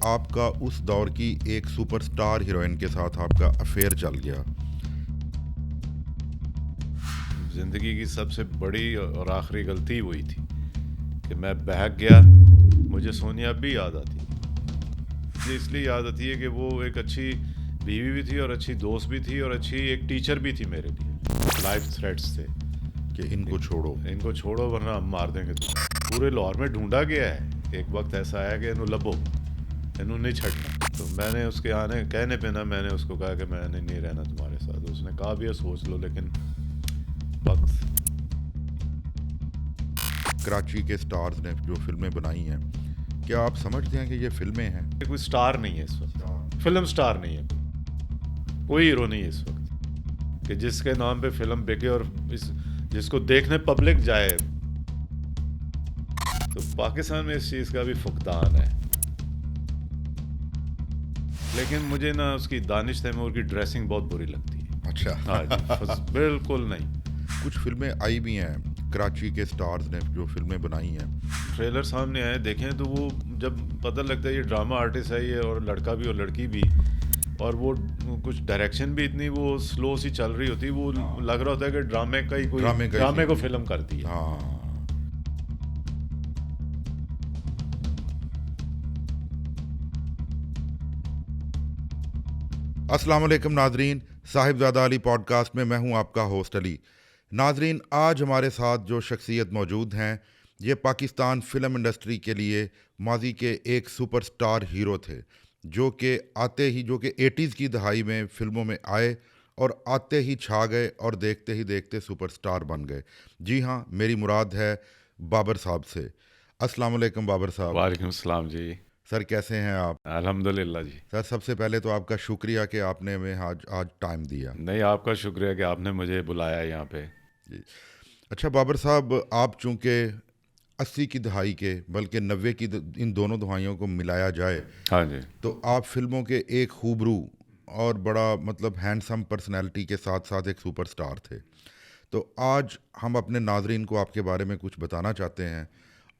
आपका उस दौर की एक सुपरस्टार हीरोइन के साथ आपका अफेयर चल गया। ज़िंदगी की सबसे बड़ी और आखिरी गलती वही थी कि मैं बहक गया। मुझे सोनिया भी याद आती है। मुझे इसलिए याद आती है कि वो एक अच्छी बीवी भी थी और अच्छी दोस्त भी थी और अच्छी एक टीचर भी थी मेरे लिए। लाइफ थ्रेट्स थे कि इनको छोड़ो। इनको छोड़ो वरना हम मार देंगे तुम्हें। पूरे लाहौर में ढूंढा गया है। एक वक्त ऐसा आया कि इन्हों लबो, इन्हों नहीं छड़ना। तो मैंने उसके आने कहने पे ना मैंने उसको कहा कि मैंने नहीं रहना तुम्हारे साथ। उसने कहा भी है सोच लो, लेकिन वक्त। कराची के स्टार्स ने जो फिल्में बनाई हैं, क्या आप समझते हैं कि ये फिल्में हैं? कोई स्टार नहीं है इस वक्त, फिल्म स्टार नहीं है, कोई हीरो नहीं है इस वक्त कि जिसके नाम पे फिल्म बिके और जिसको देखने पब्लिक जाए। तो पाकिस्तान में इस चीज़ का भी फुकदान है। लेकिन मुझे ना उसकी दानिश तैमूर की ड्रेसिंग बहुत बुरी लगती है। अच्छा। हाँ जी, बिल्कुल नहीं। कुछ फिल्में आई भी हैं कराची के स्टार्स ने जो फिल्में बनाई हैं। ट्रेलर सामने आए देखें तो वो जब पता लगता है ये ड्रामा आर्टिस्ट है ये, और लड़का भी और लड़की भी, और वो कुछ डायरेक्शन भी इतनी वो स्लो सी चल रही होती, वो लग रहा होता है कि ड्रामे का ही कोई ड्रामे को फिल्म कर दी है। हाँ। अस्सलाम वालेकुम नाजरीन, साहिबजादा अली पॉडकास्ट में मैं हूं आपका होस्ट अली। नाजरीन, आज हमारे साथ जो शख्सियत मौजूद हैं, ये पाकिस्तान फ़िल्म इंडस्ट्री के लिए माजी के एक सुपरस्टार हीरो थे, जो कि 80s की दहाई में फ़िल्मों में आए और आते ही छा गए और देखते ही देखते सुपरस्टार बन गए। जी हाँ, मेरी मुराद है बाबर साहब से। अस्सलाम वालेकुम बाबर साहब। वालेकुम सलाम जी। सर, कैसे हैं आप? अल्हम्दुलिल्लाह जी। सर, सबसे पहले तो आपका शुक्रिया कि आपने हमें आज टाइम दिया। नहीं, आपका शुक्रिया कि आपने मुझे बुलाया यहाँ पे। जी। अच्छा बाबर साहब, आप चूँकि 80 की दहाई के, बल्कि 90 की इन दोनों दहाइयों को मिलाया जाए, हाँ जी। तो आप फिल्मों के एक खूबरू और बड़ा मतलब हैंडसम पर्सनैलिटी के साथ साथ एक सुपरस्टार थे। तो आज हम अपने नाजरीन को आपके बारे में कुछ बताना चाहते हैं।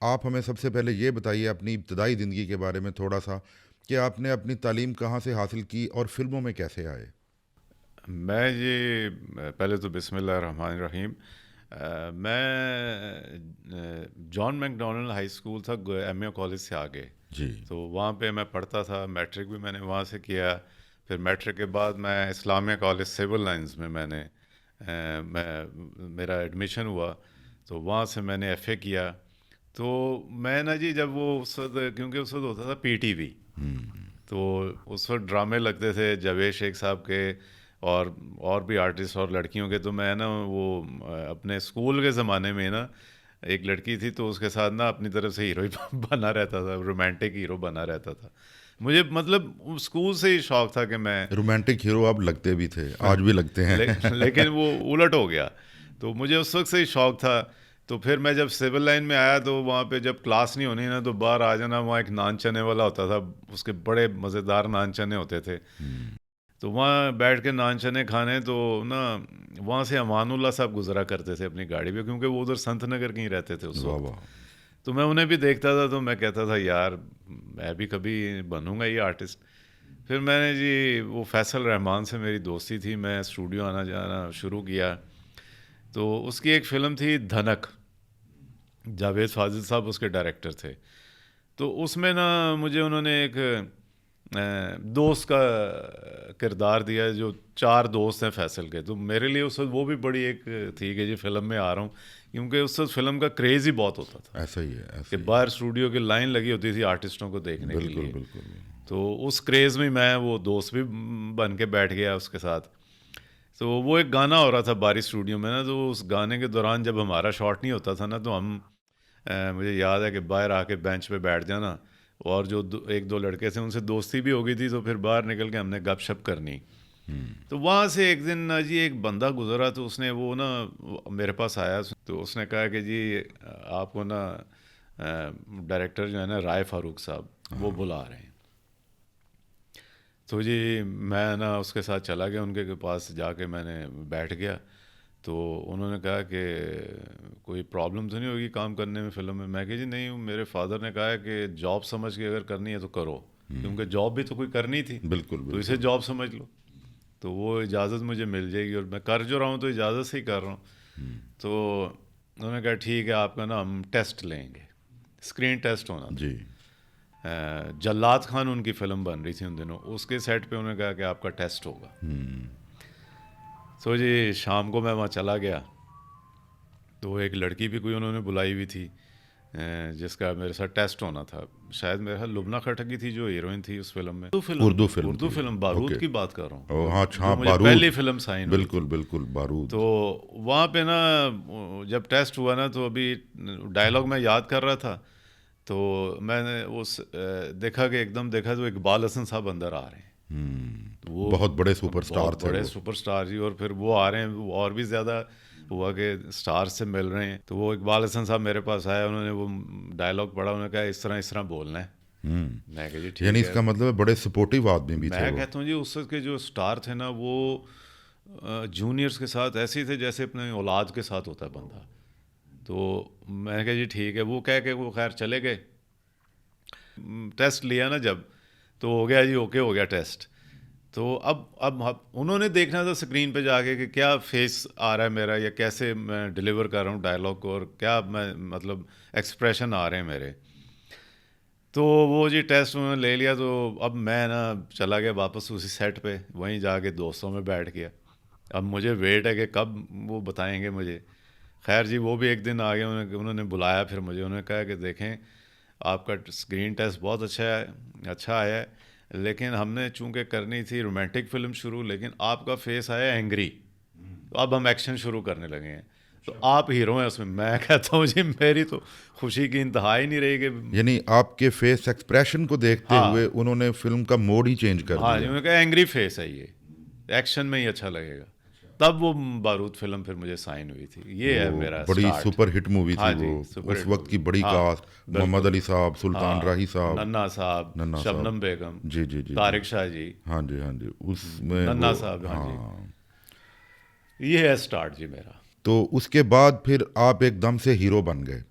आप हमें सबसे पहले ये बताइए अपनी इब्तदाई ज़िंदगी के बारे में थोड़ा सा, कि आपने अपनी तालीम कहाँ से हासिल की और फिल्मों में कैसे आए? मैं ये पहले तो बिस्मिल्लाह रहमान रहीम। मैं जॉन मैकडॉनल्ड हाई स्कूल था एमए कॉलेज से आगे। जी। तो वहाँ पे मैं पढ़ता था। मैट्रिक भी मैंने वहाँ से किया। फिर मैट्रिक के बाद मैं इस्लामिया कॉलेज सिविल लाइंस में मेरा एडमिशन हुआ। तो वहाँ से मैंने एफए किया। तो मैं ना जी, जब वो उस वक्त, क्योंकि उस वक्त होता था पीटीवी, तो उस वक्त ड्रामे लगते थे जावेद शेख साहब के और भी आर्टिस्ट और लड़कियों के। तो मैं ना वो अपने स्कूल के ज़माने में ना एक लड़की थी, तो उसके साथ ना अपनी तरफ से हीरो बना रहता था, रोमांटिक हीरो बना रहता था। मुझे मतलब स्कूल से ही शौक था कि मैं रोमांटिक हीरो आप लगते भी थे, आज भी लगते हैं। लेकिन वो उलट हो गया। तो मुझे उस वक्त से ही शौक था। तो फिर मैं जब सिविल लाइन में आया, तो वहाँ पे जब क्लास नहीं होनी ना, तो बाहर आ जाना। वहाँ एक नान चने वाला होता था, उसके बड़े मज़ेदार नान चने होते थे। तो वहाँ बैठ के नान चने खाने। तो ना वहाँ से अमानुल्लाह साहब गुजरा करते थे अपनी गाड़ी पे, क्योंकि वो उधर संत नगर कहीं रहते थे उस वाह वक्त। वाह। तो मैं उन्हें भी देखता था, तो मैं कहता था यार मैं भी कभी बनूंगा ये आर्टिस्ट। फिर मैंने जी वो फैसल रहमान से मेरी दोस्ती थी, मैं स्टूडियो आना जाना शुरू किया। तो उसकी एक फ़िल्म थी धनक, जावेद फाजिल साहब उसके डायरेक्टर थे। तो उसमें ना मुझे उन्होंने एक दोस्त का किरदार दिया, जो 4 दोस्त हैं फैसल के। तो मेरे लिए उस वक्त वो भी बड़ी एक थी कि जी फिल्म में आ रहा हूँ, क्योंकि उस वक्त फिल्म का क्रेज़ ही बहुत होता था ऐसा ही है, कि ऐसा ही है। बाहर स्टूडियो की लाइन लगी होती थी आर्टिस्टों को देखने के बिल्कुल लिए। बिल्कुल। तो उस क्रेज़ में मैं वो दोस्त भी बन के बैठ गया उसके साथ। तो वो एक गाना हो रहा था बारी स्टूडियो में ना, तो उस गाने के दौरान जब हमारा शॉट नहीं होता था ना, तो हम मुझे याद है कि बाहर आके बेंच पे बैठ जाना, और जो एक दो लड़के थे उनसे दोस्ती भी हो गई थी, तो फिर बाहर निकल के हमने गपशप करनी। तो वहाँ से एक दिन ना जी एक बंदा गुजरा, तो उसने वो ना मेरे पास आया। तो उसने कहा कि जी आपको ना डायरेक्टर जो है ना राय फारूक साहब, वो बुला रहे हैं। तो जी मैं ना उसके साथ चला गया, उनके के पास जाके मैंने बैठ गया। तो उन्होंने कहा कि कोई प्रॉब्लम तो नहीं होगी काम करने में फ़िल्म में। मैं कहा जी नहीं, मेरे फादर ने कहा है कि जॉब समझ के अगर करनी है तो करो, क्योंकि जॉब भी तो कोई करनी थी, बिल्कुल तो बिल्कुल। इसे जॉब समझ लो। तो वो इजाज़त मुझे मिल जाएगी और मैं कर जो रहा हूँ तो इजाज़त से ही कर रहा हूँ। तो उन्होंने कहा ठीक है, आपका ना हम टेस्ट लेंगे, स्क्रीन टेस्ट होना था। जी। जल्लाद खान उनकी फ़िल्म बन रही थी उन दिनों, उसके सेट पे उन्होंने कहा कि आपका टेस्ट होगा। तो जी शाम को मैं वहाँ चला गया, तो एक लड़की भी कोई उन्होंने बुलाई हुई थी जिसका मेरे साथ टेस्ट होना था। शायद मेरे साथ लुबना खटकी थी जो हीरोइन थी उस फिल्म में। उर्दू फिल्म उर्दू थी। फिल्म बारूद ओके। की बात कर रहा ओ हूँ, हाँ जो हाँ, मुझे बारूद। पहली फिल्म साइन हुई बिल्कुल थी। बिल्कुल, बारूद। तो वहाँ पे ना जब टेस्ट हुआ ना, तो अभी डायलॉग मैं याद कर रहा था, तो मैंने देखा कि एकदम देखा तो इकबाल हसन साहब अंदर आ रहे हैं। तो वो बहुत बड़े सुपरस्टार बहुत थे बड़े वो। सुपरस्टार जी, और फिर वो आ रहे हैं, वो और भी ज़्यादा हुआ कि स्टार से मिल रहे हैं। तो वो इकबाल हसन साहब मेरे पास आए, उन्होंने वो डायलॉग पढ़ा, उन्होंने कहा इस तरह बोलना है। मैं कहा जी यानी ठीक है। इसका मतलब है बड़े सपोर्टिव आदमी भी थे मैं वो। कहता हूँ जी उस वक्त के जो स्टार थे ना, वो जूनियर्स के साथ ऐसे ही थे जैसे अपने औलाद के साथ होता है बंदा। तो मैंने कहा जी ठीक है। वो कह के वो खैर चले गए। टेस्ट लिया ना जब, तो हो गया जी, ओके हो गया टेस्ट। तो अब उन्होंने देखना था स्क्रीन पे जाके कि क्या फेस आ रहा है मेरा, या कैसे मैं डिलीवर कर रहा हूँ डायलॉग को, और क्या मैं मतलब एक्सप्रेशन आ रहे हैं मेरे। तो वो जी टेस्ट उन्होंने ले लिया। तो अब मैं ना चला गया वापस उसी सेट पे, वहीं जाके दोस्तों में बैठ गया। अब मुझे वेट है कि कब वो बताएंगे मुझे। खैर जी वो भी एक दिन आ गए, उन्होंने बुलाया फिर मुझे। उन्होंने कहा कि देखें, आपका स्क्रीन टेस्ट बहुत अच्छा आया है, लेकिन हमने चूंकि करनी थी रोमांटिक फिल्म शुरू, लेकिन आपका फेस आया एंग्री, तो अब हम एक्शन शुरू करने लगे हैं, तो आप हीरो हैं उसमें। मैं कहता हूँ जी मेरी तो खुशी की इंतहा ही नहीं रही कि यानी आपके फेस एक्सप्रेशन को देखते हुए हाँ उन्होंने फिल्म का मोड ही चेंज कर हाँ जी, दिया। उन्होंने कहा एंग्री फेस है ये, एक्शन में ही अच्छा लगेगा। तब वो बारूद फिल्म फिर मुझे साइन हुई थी। ये है वो मेरा बड़ी स्टार्ट। सुपर हिट मूवी थी हाँ वो। जी, सुपर उस हिट वक्त की मूवी। बड़ी हाँ कास्ट, मोहम्मद बिल्कुल। अली साहब, सुल्तान हाँ, राही साहब, नन्ना साहब, नन्ना साहब। शबनम बेगम, जी जी जी जी। तारिक शाह जी, हाँ जी हाँ जी, उसमें वो। नन्ना साहब। हाँ जी, हाँ। ये है स्टार्ट जी मेरा। तो उसके बाद फिर आप एकदम से हीरो बन गए,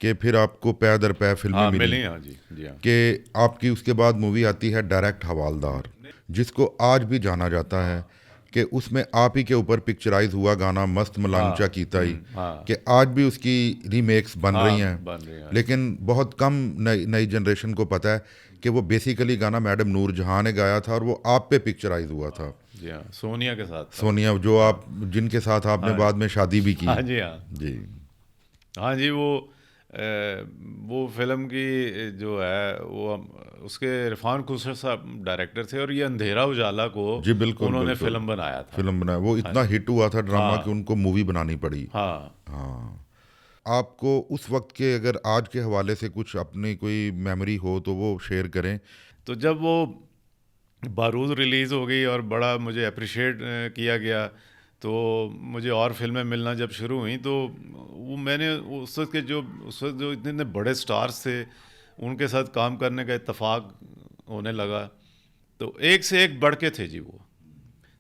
कि फिर आपको पै दर पै फिल्में हाँ मिली। मिली, हाँ जी, जी हाँ। कि आपकी उसके बाद मूवी आती है डायरेक्ट हवालदार, जिसको आज भी जाना जाता है कि उसमें आप ही के ऊपर पिक्चराइज हुआ गाना मस्त मलांचा हाँ कीता ही, हाँ कि आज भी उसकी रीमेक्स बन रही हाँ हैं। बन रही है, हाँ जी। लेकिन बहुत कम नई नई जनरेशन को पता है कि वो बेसिकली गाना मैडम नूरजहां ने गाया था और वो आप पे पिक्चराइज हुआ था। जी हाँ, सोनिया के साथ था वो। सोनिया, जो हाँ आप जिनके साथ आपने हाँ बाद में शादी भी की। हाँ जी हाँ। जी। हाँ जी वो फिल्म की जो है वो उसके इरफान खुसर साहब डायरेक्टर थे, और ये अंधेरा उजाला को जी बिल्कुल उन्होंने बिल्कुल। फिल्म बनाया था। फिल्म बनाया, वो हाँ इतना जी। हिट हुआ था ड्रामा कि हाँ उनको मूवी बनानी पड़ी। हाँ। हाँ। आपको उस वक्त के अगर आज के हवाले से कुछ अपनी कोई मेमोरी हो तो वो शेयर करें। तो जब वो बारूद रिलीज़ हो गई और बड़ा मुझे अप्रिशिएट किया गया, तो मुझे और फिल्में मिलना जब शुरू हुई, तो वो मैंने उस वक्त जो इतने इतने बड़े स्टार्स थे, उनके साथ काम करने का इत्तेफाक होने लगा। तो एक से एक बढ़ के थे जी वो,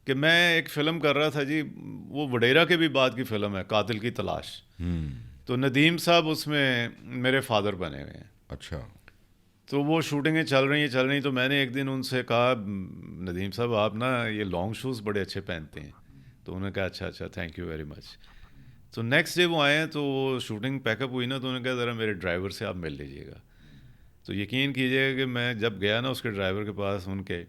कि मैं एक फ़िल्म कर रहा था जी, वो वडेरा के भी बाद की फ़िल्म है, कातिल की तलाश। तो नदीम साहब उसमें मेरे फादर बने हुए हैं। अच्छा। तो वो शूटिंगें चल रही, तो मैंने एक दिन उनसे कहा, नदीम साहब आप ना ये लॉन्ग शूज़ बड़े अच्छे पहनते हैं। तो उन्होंने कहा अच्छा अच्छा, थैंक यू वेरी मच। तो नेक्स्ट डे वो आए हैं, तो वो शूटिंग पैकअप हुई ना, तो उन्होंने कहा ज़रा मेरे ड्राइवर से आप मिल लीजिएगा। तो यकीन कीजिएगा कि मैं जब गया ना उसके ड्राइवर के पास उनके,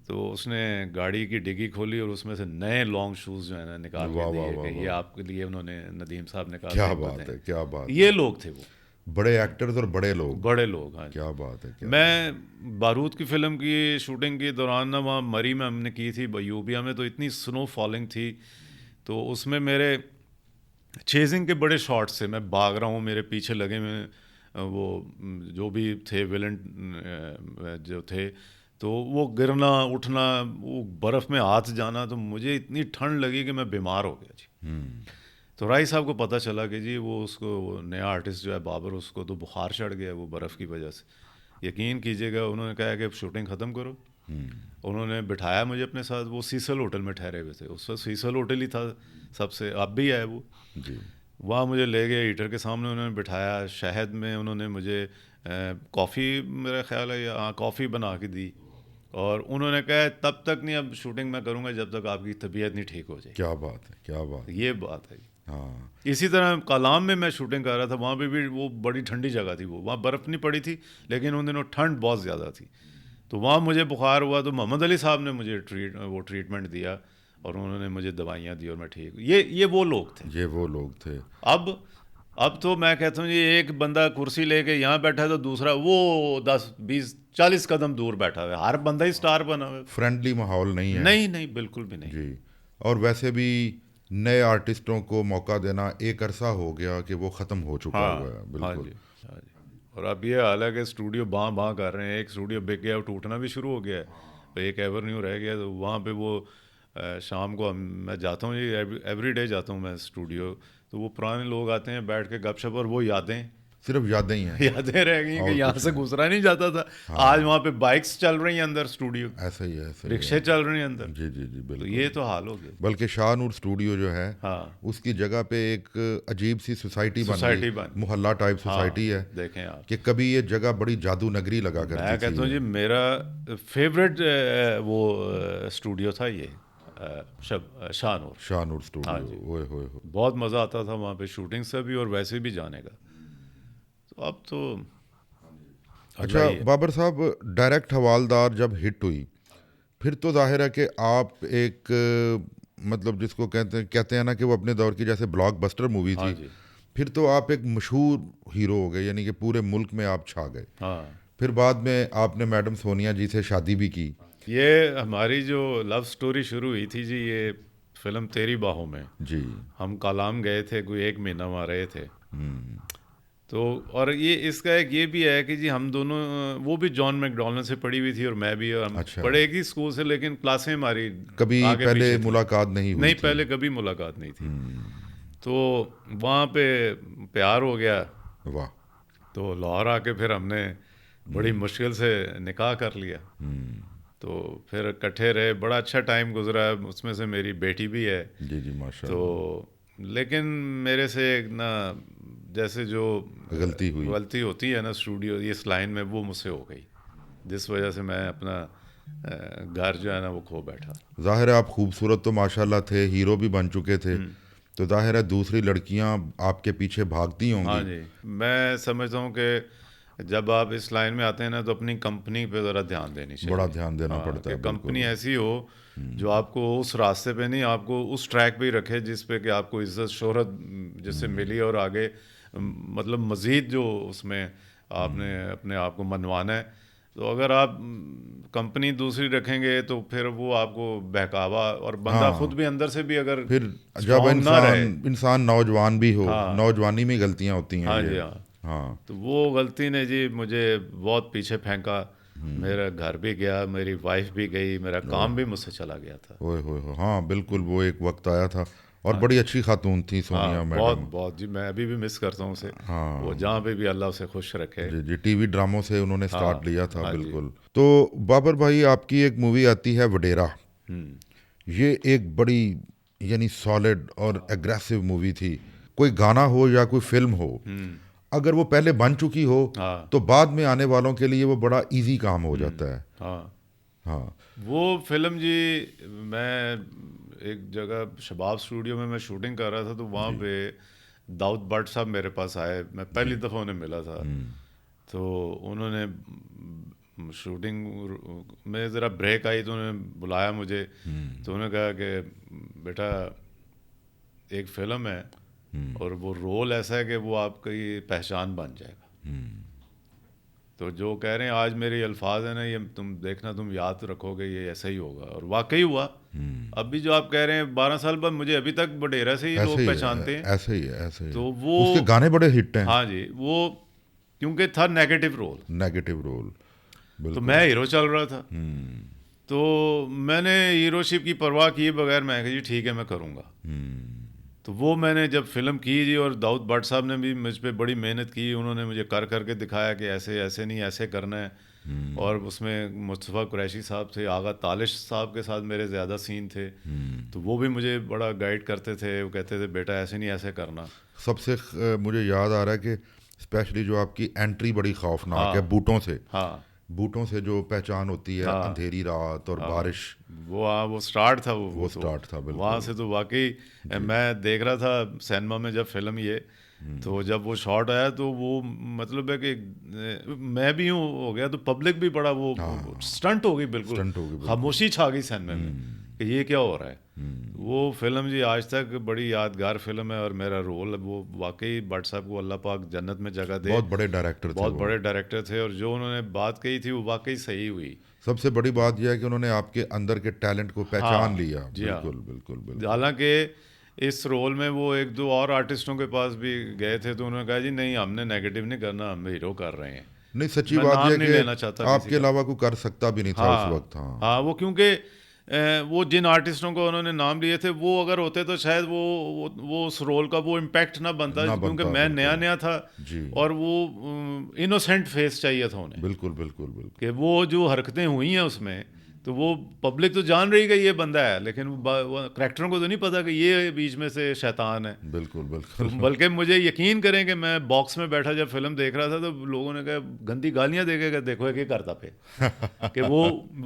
तो उसने गाड़ी की डिग्गी खोली और उसमें से नए लॉन्ग शूज़ जो है ना निकाल के वाह वाह दिए वाह कि ये वाह। आपके लिए उन्होंने, नदीम साहब ने कहा क्या ज़रूरत बात है। है, क्या बात ये है। लोग थे वो, बड़े एक्टर्स और बड़े लोग। बड़े लोग। हाँ जी। क्या बात है, क्या बात है। मैं बारूद की फ़िल्म की शूटिंग के दौरान ना वहाँ मरी में हमने की थी, यूबिया में, तो इतनी स्नो फॉलिंग थी, तो उसमें मेरे चेजिंग के बड़े शॉट्स थे। मैं भाग रहा हूँ, मेरे पीछे लगे हुए वो जो भी थे विलन जो थे, तो वो गिरना उठना, वो बर्फ़ में हाथ जाना, तो मुझे इतनी ठंड लगी कि मैं बीमार हो गया जी। तो राय साहब को पता चला कि जी वो उसको, वो नया आर्टिस्ट जो है बाबर, उसको तो बुखार चढ़ गया वो बर्फ़ की वजह से। यकीन कीजिएगा, उन्होंने कहा कि अब शूटिंग ख़त्म करो। उन्होंने बिठाया मुझे अपने साथ, वो सीसल होटल में ठहरे हुए थे उस वक्त, सीसल होटल ही था सबसे, अब भी है वो। जी। वहाँ मुझे ले गए, हीटर के सामने उन्होंने बिठाया, शहद में उन्होंने मुझे कॉफ़ी, मेरा ख्याल है हाँ कॉफ़ी बना के दी, और उन्होंने कहा तब तक नहीं अब शूटिंग मैं करूँगा जब तक आपकी तबीयत नहीं ठीक हो जाए। क्या बात है, क्या बात है। ये बात है। हाँ इसी तरह कलाम में मैं शूटिंग कर रहा था, वहाँ पे भी वो बड़ी ठंडी जगह थी, वो वहाँ बर्फ़ नहीं पड़ी थी लेकिन उन दिनों ठंड बहुत ज़्यादा थी। तो वहाँ मुझे बुखार हुआ तो मोहम्मद अली साहब ने मुझे ट्रीटमेंट दिया और उन्होंने मुझे दवाइयाँ दी और मैं ठीक। ये वो लोग थे। ये वो लोग थे। अब तो मैं कहता हूँ ये एक बंदा कुर्सी लेके यहाँ बैठा है तो दूसरा वो 10 20 40 कदम दूर बैठा हुआ है, हर बंदा ही स्टार बना हुआ है। फ्रेंडली माहौल नहीं है। नहीं नहीं, बिल्कुल भी नहीं। जी। और वैसे भी नए आर्टिस्टों को मौका देना एक अरसा हो गया कि वो ख़त्म हो चुका हाँ हुआ है, हाँ बिल्कुल। जी, हाँ जी। और अब ये हाल है कि स्टूडियो बाँ बाँ कर रहे हैं, एक स्टूडियो बिक गया, वो टूटना भी शुरू हो गया है, तो एक एवेन्यू रह गया, तो वहाँ पे वो शाम को मैं जाता हूँ, ये एवरी डे जाता हूँ मैं स्टूडियो, तो वो पुराने लोग आते हैं बैठ के गपशप, और वो यादें सिर्फ यादें ही हैं, यादें रह गई कि और यहाँ कुछ से नहीं। गुजरा नहीं जाता था। आज वहाँ पे बाइक्स चल रही हैं अंदर स्टूडियो, ऐसा ही है, ऐसा ही रिक्शे है। चल रहे हैं अंदर। जी जी जी, तो बिल्कुल। ये तो हाल हो गया। बल्कि शाहनूर स्टूडियो जो है, हाँ, उसकी जगह पे एक अजीब सी सोसाइटी बन सोसाइटी गई, बन, मोहल्ला टाइप सोसाइटी हाँ है, देखें आप। कि कभी ये जगह बड़ी जादू नगरी लगा करती मैं थी। कहता हूँ जी मेरा फेवरेट वो स्टूडियो था ये शाहनूर। शाहनूर हाँ स्टूडियो, जी, ओए होए हो। बहुत मज़ा आता था वहाँ पे शूटिंग से भी और वैसे भी जाने का। तो अब तो अल्लाह अच्छा ही है। बाबर साहब, डायरेक्ट हवालदार जब हिट हुई, फिर तो जाहिर है कि आप एक मतलब जिसको कहते हैं ना कि वो अपने दौर की जैसे ब्लॉकबस्टर मूवी हाँ थी, जी, फिर तो आप एक मशहूर हीरो हो गए, यानी कि पूरे मुल्क में आप छा गए। हाँ। फिर बाद में आपने मैडम सोनिया जी से शादी भी की। ये हमारी जो लव स्टोरी शुरू हुई थी जी, ये फिल्म तेरी बाहों में। जी। हम कालाम गए थे, कोई 1 महीना वहाँ रहे थे। तो और ये इसका एक ये भी है कि जी हम दोनों, वो भी जॉन मैकडॉनल्ड से पढ़ी हुई थी और मैं भी, हम अच्छा, पढ़े एक ही स्कूल से लेकिन क्लासें हमारी कभी आगे पहले पीछे थी। मुलाकात नहीं हुई नहीं, थी। पहले कभी मुलाकात नहीं थी। तो वहाँ पे प्यार हो गया, वाह। तो लाहौर आके फिर हमने बड़ी मुश्किल से निकाह कर लिया। तो फिर इकट्ठे रहे, बड़ा अच्छा टाइम गुजरा, उसमें से मेरी बेटी भी है। जी जी, तो माशाल्लाह। लेकिन मेरे से एक ना, जैसे जो गलती हुई। गलती होती है ना स्टूडियो इस लाइन में, वो मुझसे हो गई, जिस वजह से मैं अपना घर जो है ना वो खो बैठा। जाहिर है आप खूबसूरत तो माशाल्लाह थे, हीरो भी बन चुके थे, तो जाहिर है दूसरी लड़कियां आपके पीछे भागती हाँ होंगी। जी, मैं समझता हूँ कि जब आप इस लाइन में आते हैं ना तो अपनी कंपनी पे ज़रा ध्यान देनी बड़ा चाहिए। ध्यान देना हाँ, पड़ता कि है, कंपनी बिल्कुल। ऐसी हो जो आपको उस रास्ते पे नहीं, आपको उस ट्रैक पे ही रखे जिस पे कि आपको इज्जत शोहरत जिससे मिली, और आगे मतलब मज़ीद जो उसमें आपने अपने आप को मनवाना है। तो अगर आप कंपनी दूसरी रखेंगे तो फिर वो आपको बहकावा, और बंदा खुद हाँ, भी अंदर से भी अगर फिर जब स्ट्रांग ना इंसान रहे। इंसान नौजवान भी हो, हाँ नौजवानी में गलतियां होती हैं हाँ ये। जी, हाँ। हाँ। तो वो गलती ने जी मुझे बहुत पीछे फेंका, मेरा घर भी गया, मेरी वाइफ भी गई, मेरा काम भी मुझसे चला गया था। ओए होए हो, हाँ बिल्कुल, वो एक वक्त आया था। और हाँ बड़ी जी, अच्छी खातून थी हाँ सोनिया बहुत मैडम। बहुत जी, मैं अभी भी मिस करता हूँ उसे। वो हाँ जहाँ पे भी अल्लाह उसे खुश रखे। जी जी, टीवी ड्रामों से उन्होंने स्टार्ट हाँ लिया था, हाँ जी। बिल्कुल। तो बाबर भाई, आपकी एक मूवी आती है वडेरा। हम्म ये एक बड़ी यानी सॉलिड और एग्रेसिव मूवी थी। कोई गाना हो या कोई फिल्म हो, हम्म अगर वो पहले बन चुकी हो हाँ तो बाद में आने वालों के लिए वो बड़ा इजी काम हो जाता है। हाँ। हाँ वो फिल्म जी, मैं एक जगह शबाब स्टूडियो में मैं शूटिंग कर रहा था, तो वहाँ जी पे दाऊद भट्ट साहब मेरे पास आए, मैं पहली जी। दफ़ा उन्हें मिला था। तो उन्होंने शूटिंग में ज़रा ब्रेक आई तो उन्होंने बुलाया मुझे। तो उन्होंने कहा कि बेटा एक फ़िल्म है और वो रोल ऐसा है कि वो आपकी पहचान बन जाएगा। तो जो कह रहे हैं आज मेरे अल्फाज है ना, ये तुम देखना, तुम याद रखोगे, ये ऐसा ही होगा, और वाकई हुआ। अभी जो आप कह रहे हैं 12 साल बाद मुझे अभी तक बडेरा से ही ऐसे लोग ही है, पहचानते हैं। ऐसे ही है, ऐसे ही है। तो वो, उसके गाने बड़े हिट हैं। हाँ जी, वो क्योंकि था नेगेटिव रोल, नेगेटिव रोल, तो बिल्कुल। मैं हीरो चल रहा था। तो मैंने हीरोशिप की परवाह किए बगैर मैं कहा जी ठीक है मैं करूँगा। तो वो मैंने जब फिल्म की जी, और दाऊद भट्ट साहब ने भी मुझ पे बड़ी मेहनत की, उन्होंने मुझे कर करके दिखाया कि ऐसे ऐसे नहीं, ऐसे करना है। और उसमें मुस्तफ़ा कुरैशी साहब थे, आगा तालिश साहब के साथ मेरे ज़्यादा सीन थे, तो वो भी मुझे बड़ा गाइड करते थे। वो कहते थे बेटा ऐसे नहीं, ऐसे करना। सबसे मुझे याद आ रहा है कि स्पेशली जो आपकी एंट्री बड़ी खौफनाक है, हाँ हाँ बूटों से जो पहचान होती है, हाँ अंधेरी रात और हाँ, बारिश, वो स्टार्ट था। वो तो स्टार्ट था वहाँ बिल्कुल। से तो वाकई मैं देख रहा था सिनेमा में जब फिल्म ये, तो जब वो शॉट आया तो वो मतलब है कि मैं भी हूँ हो गया, तो पब्लिक भी बड़ा वो स्टंट हो गई बिल्कुल। स्टंट होगी बिल्कुल। खामोशी छा गई सिनेमा में कि ये क्या हो रहा है। वो फिल्म जी आज तक बड़ी यादगार फिल्म है, और मेरा रोल वो वाकई भट्ट साहब को अल्लाह पाक जन्नत में जगह दे। बहुत बड़े डायरेक्टर थे बहुत वो। बड़े डायरेक्टर थे, और जो उन्होंने बात कही थी वो वाकई सही हुई। सबसे बड़ी बात यह है कि उन्होंने आपके अंदर के टैलेंट को पहचान हाँ लिया। जी हाँ। बिल्कुल बिल्कुल बिल्कुल। हालांकि इस रोल में वो एक दो और आर्टिस्टों के पास भी गए थे, तो उन्होंने कहा जी नहीं, हमने नेगेटिव नहीं करना, हम हीरो कर रहे हैं। नहीं, तो सच्ची मैं बात यह नाम है नहीं लेना चाहता कि किसी आपके का। अलावा कोई कर सकता भी नहीं था उस हाँ वक्त। हाँ हाँ, वो क्योंकि वो जिन आर्टिस्टों को उन्होंने नाम लिए थे, वो अगर होते तो शायद वो उस रोल का वो इम्पैक्ट ना बनता, ना क्योंकि बनता मैं नया बिल्कुल। नया था। जी और वो इनोसेंट फेस चाहिए था उन्हें, बिल्कुल बिल्कुल बिल्कुल कि वो जो हरकतें हुई हैं उसमें, तो वो पब्लिक तो जान रही है कि ये बंदा है, लेकिन वो करेक्टरों को तो नहीं पता कि ये बीच में से शैतान है। बिल्कुल तो बिल्कुल। बल्कि मुझे यकीन करें कि मैं बॉक्स में बैठा जब फिल्म देख रहा था, तो लोगों ने कहा गंदी गालियां दे के देखो ये करता पे, कि वो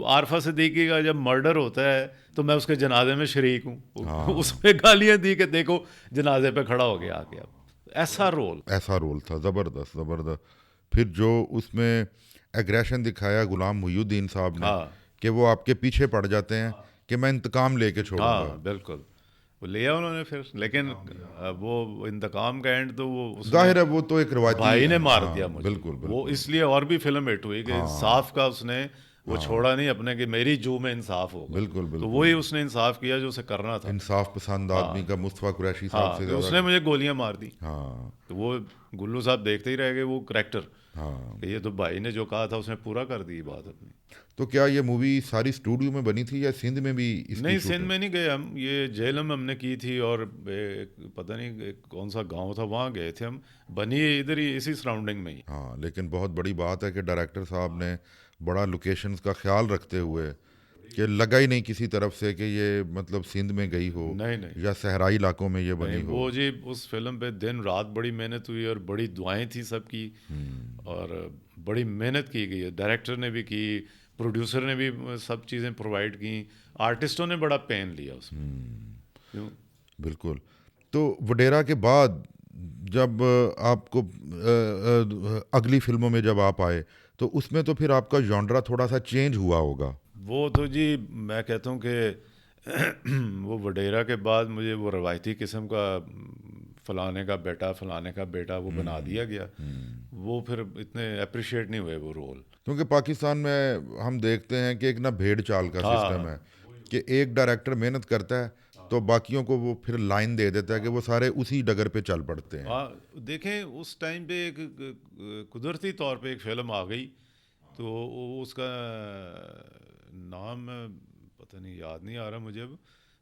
आरफा सिद्दीकी का जब मर्डर होता है तो मैं उसके जनाजे में शरीक हूँ हाँ, उसमें गालियां दी कि देखो जनाजे पे खड़ा हो गया आके। अब ऐसा रोल। ऐसा रोल था, ज़बरदस्त ज़बरदस्त। फिर जो उसमें एग्रेशन दिखाया गुलाम मुहिउद्दीन साहब ने, हाँ कि वो आपके पीछे पड़ जाते हैं कि मैं इंतकाम लेके छोड़ूंगा। हाँ बिल्कुल, वो लिया उन्होंने फिर, लेकिन वो इंतकाम का एंड तो वो उसने जाहिर है वो तो एक रवायती भाई ने मार दिया हाँ मुझे। बिल्कुल वो बिल्कुल। इसलिए और भी फिल्म हिट हुई कि हाँ इंसाफ का उसने वो छोड़ा नहीं अपने, कि मेरी जू में इंसाफ होगा। बिल्कुल तो बिल्कुल। वही उसने इंसाफ किया जो उसे करना था। इंसाफ पसंद आदमी हाँ का मुस्तफ़ा कुरैशी साहब हाँ, से कि ज़्यादा। उसने मुझे गोलियां मार दी। हाँ तो वो गुल्लू साहब देखते ही रह गए वो करेक्टर, हाँ। कि ये तो भाई ने जो कहा था उसने पूरा कर दी बात अपनी। तो क्या ये मूवी सारी स्टूडियो में बनी थी या सिंध में भी इसकी नहीं, सिंध शूटिंग? में नहीं गए हम, ये झेलम हमने की थी, और पता नहीं कौन सा गांव था वहाँ गए थे हम। बनी इधर ही इसी सराउंडिंग में ही। हाँ, लेकिन बहुत बड़ी बात है कि डायरेक्टर साहब ने बड़ा लोकेशंस का ख्याल रखते हुए, कि लगा ही नहीं किसी तरफ से कि ये मतलब सिंध में गई हो नहीं नहीं या सहराई इलाकों में ये नहीं, बनी हो। वो जी उस फिल्म पे दिन रात बड़ी मेहनत हुई, और बड़ी दुआएं थी सबकी, और बड़ी मेहनत की गई है। डायरेक्टर ने भी की, प्रोड्यूसर ने भी सब चीज़ें प्रोवाइड की, आर्टिस्टों ने बड़ा पेन लिया उसमें। क्यों? बिल्कुल। तो वडेरा के बाद जब आपको अगली फिल्मों में जब आप आए, तो उसमें तो फिर आपका जॉनरा थोड़ा सा चेंज हुआ होगा। वो तो जी मैं कहता हूँ कि वो वडेरा के बाद मुझे वो रवायती किस्म का फलाने का बेटा वो बना दिया गया। वो फिर इतने अप्रिशिएट नहीं हुए वो रोल। क्योंकि पाकिस्तान में हम देखते हैं कि एक ना भेड़ चाल का सिस्टम हाँ है, कि एक डायरेक्टर मेहनत करता है तो बाकियों को वो फिर लाइन दे देता है कि वो सारे उसी डगर पे चल पड़ते हैं। हाँ, देखें उस टाइम पे एक कुदरती तौर पे एक फिल्म आ गई, तो उसका नाम पता नहीं, याद नहीं आ रहा मुझे अब।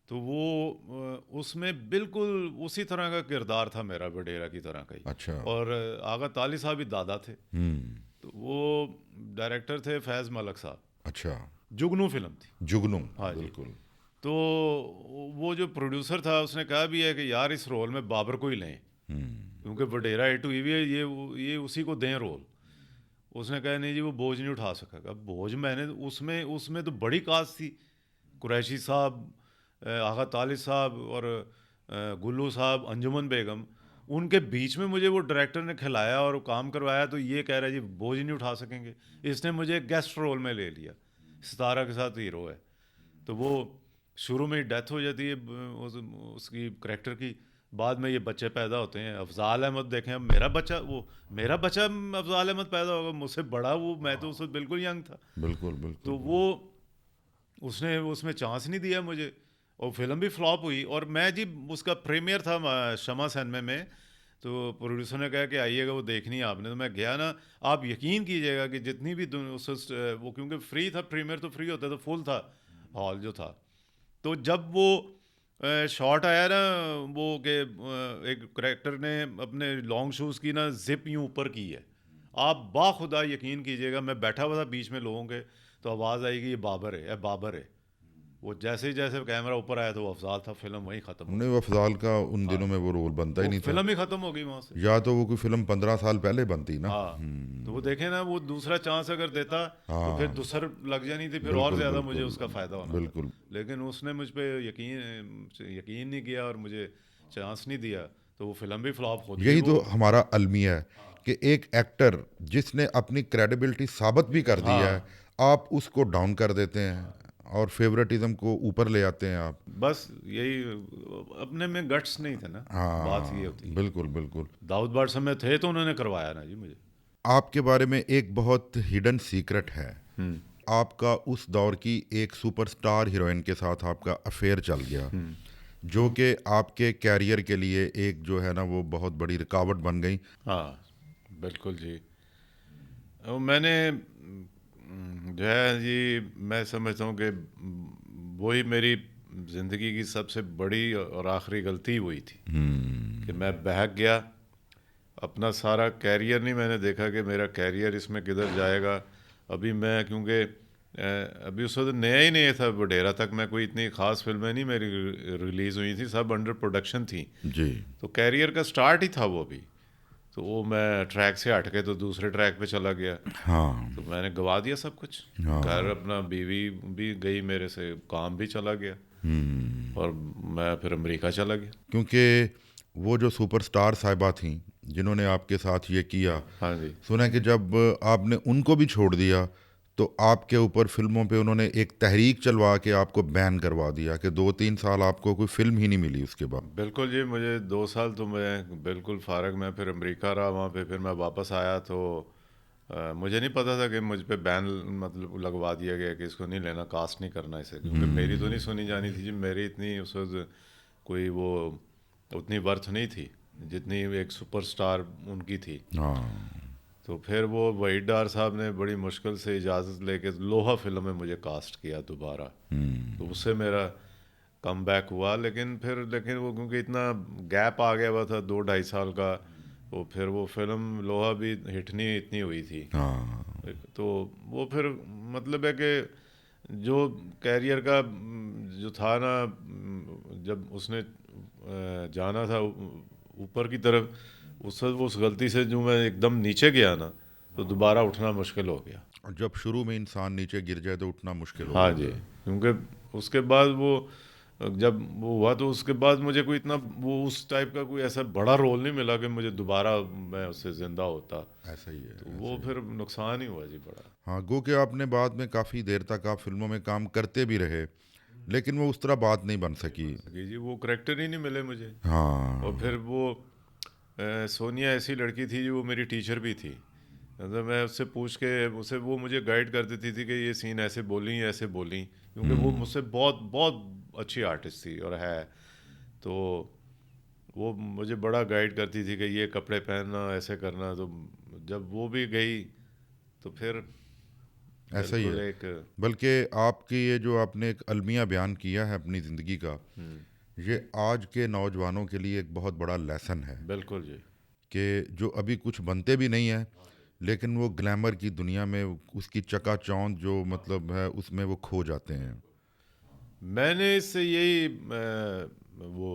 तो वो उसमें बिल्कुल उसी तरह का किरदार था मेरा, वडेरा की तरह का ही। अच्छा। और आगा ताली साहब भी दादा थे। हम्म। तो वो डायरेक्टर थे फैज़ मलक साहब। अच्छा। जुगनू फिल्म थी। जुगनू। हाँ जी। बिल्कुल। तो वो जो प्रोड्यूसर था उसने कहा भी है कि यार इस रोल में बाबर को ही लें, क्योंकि वडेरा हिट हुई भी है, ये उसी को दें रोल। उसने कहा नहीं जी वो बोझ नहीं उठा सकेगा। अब बोझ मैंने उसमें उसमें तो बड़ी कास्ट थी, कुरैशी साहब, आगा तालिब साहब, और गुल्लू साहब, अंजुमन बेगम। उनके बीच में मुझे वो डायरेक्टर ने खिलाया और काम करवाया, तो ये कह रहा है जी बोझ ही नहीं उठा सकेंगे। इसने मुझे गेस्ट रोल में ले लिया, सितारा के साथ हीरो है। तो वो शुरू में ही डेथ हो जाती है उसकी करेक्टर की। बाद में ये बच्चे पैदा होते हैं। अफजाल अहमद देखें, अब मेरा बच्चा अफजाल अहमद पैदा होगा मुझसे बड़ा, वो मैं तो उस वक्त बिल्कुल यंग था। बिल्कुल तो बिल्कुल। वो उसने उसमें चांस नहीं दिया मुझे, और फिल्म भी फ्लॉप हुई। और मैं जी उसका प्रीमियर था शमा सिनेमा में, तो प्रोड्यूसर ने कहा कि आइएगा वो देखनी है आपने। तो मैं गया ना, आप यकीन कीजिएगा कि जितनी भी वो क्योंकि फ्री था, प्रीमियर तो फ्री होता, तो फुल था हॉल जो था। तो जब वो शॉट आया ना, वो कि एक करेक्टर ने अपने लॉन्ग शूज़ की ना जिप यूं ऊपर की है, आप बाखुदा यकीन कीजिएगा, मैं बैठा हुआ था बीच में लोगों के, तो आवाज़ आएगी ये बाबर है, बाबर है। वो जैसे ही जैसे कैमरा ऊपर आया तो वो अफजाल था, फिल्म वहीं ख़त्म हो उन्हें गई। वो अफजाल का उन हाँ, दिनों में वो रोल बनता ही वो नहीं था, फिल्म ही ख़त्म हो गई वहाँ से। या तो वो कोई फिल्म 15 साल पहले बनती ना। हाँ, तो वो देखें ना, वो दूसरा चांस अगर देता तो फिर हाँ, दूसर लग जानी थी, फिर और बिल्कुल ज़्यादा मुझे बिल्कुल उसका फ़ायदा होना था। बिल्कुल। लेकिन उसने मुझ पे यकीन नहीं किया और मुझे चांस नहीं दिया, तो वो फिल्म भी फ्लॉप खुद भी यही वो। तो हमारा अलमिया है कि एक एक्टर जिसने अपनी क्रेडिबिलिटी साबित भी कर दी है, हाँ, आप उसको डाउन कर देते हैं और फेवरेटिज्म को ऊपर ले आते हैं आप। बस यही, अपने में गट्स नहीं थे ना, बात ये हाँ, होती है। बिल्कुल बिल्कुल। दाऊद बादशाह में थे तो उन्होंने करवाया ना जी मुझे। आपके बारे में एक बहुत हिडन सीक्रेट है, हम्म। आपका उस दौर की एक सुपरस्टार हीरोइन के साथ आपका अफेयर चल गया, जो कि आपके कैरियर के लिए एक जो है ना वो बहुत बड़ी रुकावट बन गई। हाँ, बिल्कुल जी। मैंने जो है जी, मैं समझता हूँ कि वही मेरी ज़िंदगी की सबसे बड़ी और आखिरी गलती हुई थी कि मैं बहक गया। अपना सारा कैरियर नहीं मैंने देखा कि मेरा कैरियर इसमें किधर जाएगा। अभी मैं क्योंकि अभी उस वक्त नया ही नहीं था, वडेरा तक मैं कोई इतनी ख़ास फिल्में नहीं मेरी रिलीज़ हुई थी, सब अंडर प्रोडक्शन थी। जी। तो कैरियर का स्टार्ट ही था वो अभी। तो वो मैं ट्रैक से हट के तो दूसरे ट्रैक पे चला गया। हाँ तो मैंने गवा दिया सब कुछ, घर, हाँ। अपना बीवी भी गई मेरे से, काम भी चला गया, और मैं फिर अमेरिका चला गया। क्योंकि वो जो सुपरस्टार साहिबा थी जिन्होंने आपके साथ ये किया, हाँ जी। सुना है कि जब आपने उनको भी छोड़ दिया तो आपके ऊपर फिल्मों पे उन्होंने एक तहरीक चलवा के आपको बैन करवा दिया कि 2-3 साल आपको कोई फिल्म ही नहीं मिली उसके बाद। बिल्कुल जी, मुझे 2 साल तो मैं बिल्कुल फारग, मैं फिर अमेरिका रहा, वहाँ पे फिर मैं वापस आया तो मुझे नहीं पता था कि मुझ पे बैन मतलब लगवा दिया गया कि इसको नहीं लेना, कास्ट नहीं करना इसे, क्योंकि मेरी तो नहीं सुनी जानी थी जी। मेरी इतनी उस वक्त कोई वो उतनी वर्थ नहीं थी जितनी एक सुपरस्टार उनकी थी। हाँ। तो फिर वो वहीद डार साहब ने बड़ी मुश्किल से इजाज़त लेके लोहा फिल्म में मुझे कास्ट किया दोबारा। तो उससे मेरा कम बैक हुआ, लेकिन वो क्योंकि इतना गैप आ गया हुआ था 2-2.5 साल का, तो फिर वो फिल्म लोहा भी हिट नहीं इतनी हुई थी। हाँ। तो वो फिर मतलब है कि जो कैरियर का जो था ना, जब उसने जाना था ऊपर की तरफ, उस गलती से जो मैं एकदम नीचे गया ना, तो दोबारा उठना मुश्किल हो गया। और जब शुरू में इंसान नीचे गिर जाए तो उठना मुश्किल हो हाँ जी, जाता है। क्योंकि उसके बाद वो जब वो हुआ तो उसके बाद मुझे कोई इतना वो उस टाइप का कोई ऐसा बड़ा रोल नहीं मिला कि मुझे दोबारा मैं उससे ज़िंदा होता। ऐसा ही है, तो ऐसा वो ही है। फिर नुकसान ही हुआ जी बड़ा। हाँ, गो कि आपने बाद में काफ़ी देर तक आप फिल्मों में काम करते भी रहे, लेकिन वो उस तरह बात नहीं बन सकी। कि जी वो करैक्टर ही नहीं मिले मुझे। और हाँ। फिर वो सोनिया ऐसी लड़की थी जो वो मेरी टीचर भी थी। मतलब मैं उससे पूछ के उसे वो मुझे गाइड कर देती थी कि ये सीन ऐसे बोली, क्योंकि वो मुझसे बहुत बहुत अच्छी आर्टिस्ट थी और है। तो वो मुझे बड़ा गाइड करती थी कि ये कपड़े पहनना, ऐसे करना। तो जब वो भी गई तो फिर ऐसा ही बिल्कुल है। एक। बल्कि आपकी ये जो आपने एक अलमिया बयान किया है अपनी ज़िंदगी का, ये आज के नौजवानों के लिए एक बहुत बड़ा लेसन है बिल्कुल जी। कि जो अभी कुछ बनते भी नहीं हैं, लेकिन वो ग्लैमर की दुनिया में उसकी चकाचौंध जो मतलब है उसमें वो खो जाते हैं। मैंने इससे यही वो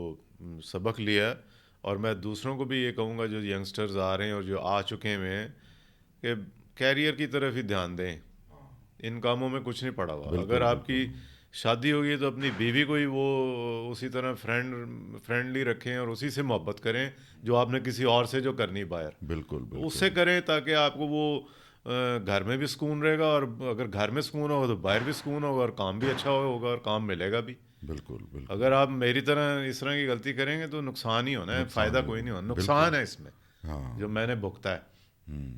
सबक लिया, और मैं दूसरों को भी ये कहूँगा जो यंगस्टर्स आ रहे हैं और जो आ चुके हुए हैं, कि कैरियर की तरफ ही ध्यान दें, इन कामों में कुछ नहीं पड़ा हुआ। अगर बिल्कुल आपकी बिल्कुल शादी होगी तो अपनी बीवी को ही वो उसी तरह फ्रेंडली रखें और उसी से मोहब्बत करें जो आपने किसी और से जो कर नहीं पाया। बिल्कुल तो उससे बिल्कुल करें ताकि आपको वो घर में भी सुकून रहेगा, और अगर घर में सुकून होगा तो बाहर भी सुकून होगा, और काम भी अच्छा होगा और काम मिलेगा भी। बिल्कुल बिल्कुल। अगर आप मेरी तरह इस तरह की गलती करेंगे तो नुकसान ही होना है, नुकसान फ़ायदा ही कोई नहीं होना। होगा, बिल्कुल। नुकसान है इसमें जो हाँ। मैंने भुगता है,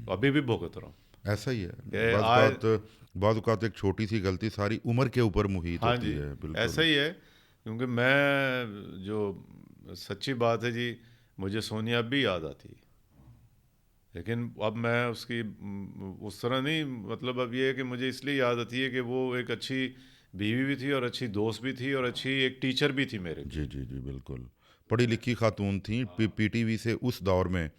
अभी भी भुगत रहा हूँ। ऐसा ही है। कि आज, बाज़ औक़ात एक छोटी सी गलती सारी उम्र के ऊपर मुहित हाँ होती जी, है, ऐसा बिल्कुल। ही है। क्योंकि मैं जो सच्ची बात है जी, मुझे सोनिया अब भी याद आती है, लेकिन अब मैं उसकी उस तरह नहीं, मतलब अब ये है कि मुझे इसलिए याद आती है कि वो एक अच्छी बीवी भी थी और अच्छी दोस्त भी थी और अच्छी एक टीचर भी थी मेरे लिए। जी, जी, जी, बिल्कुल। पढ़ी लिखी खातून थीं, पीटीवी से उस दौर में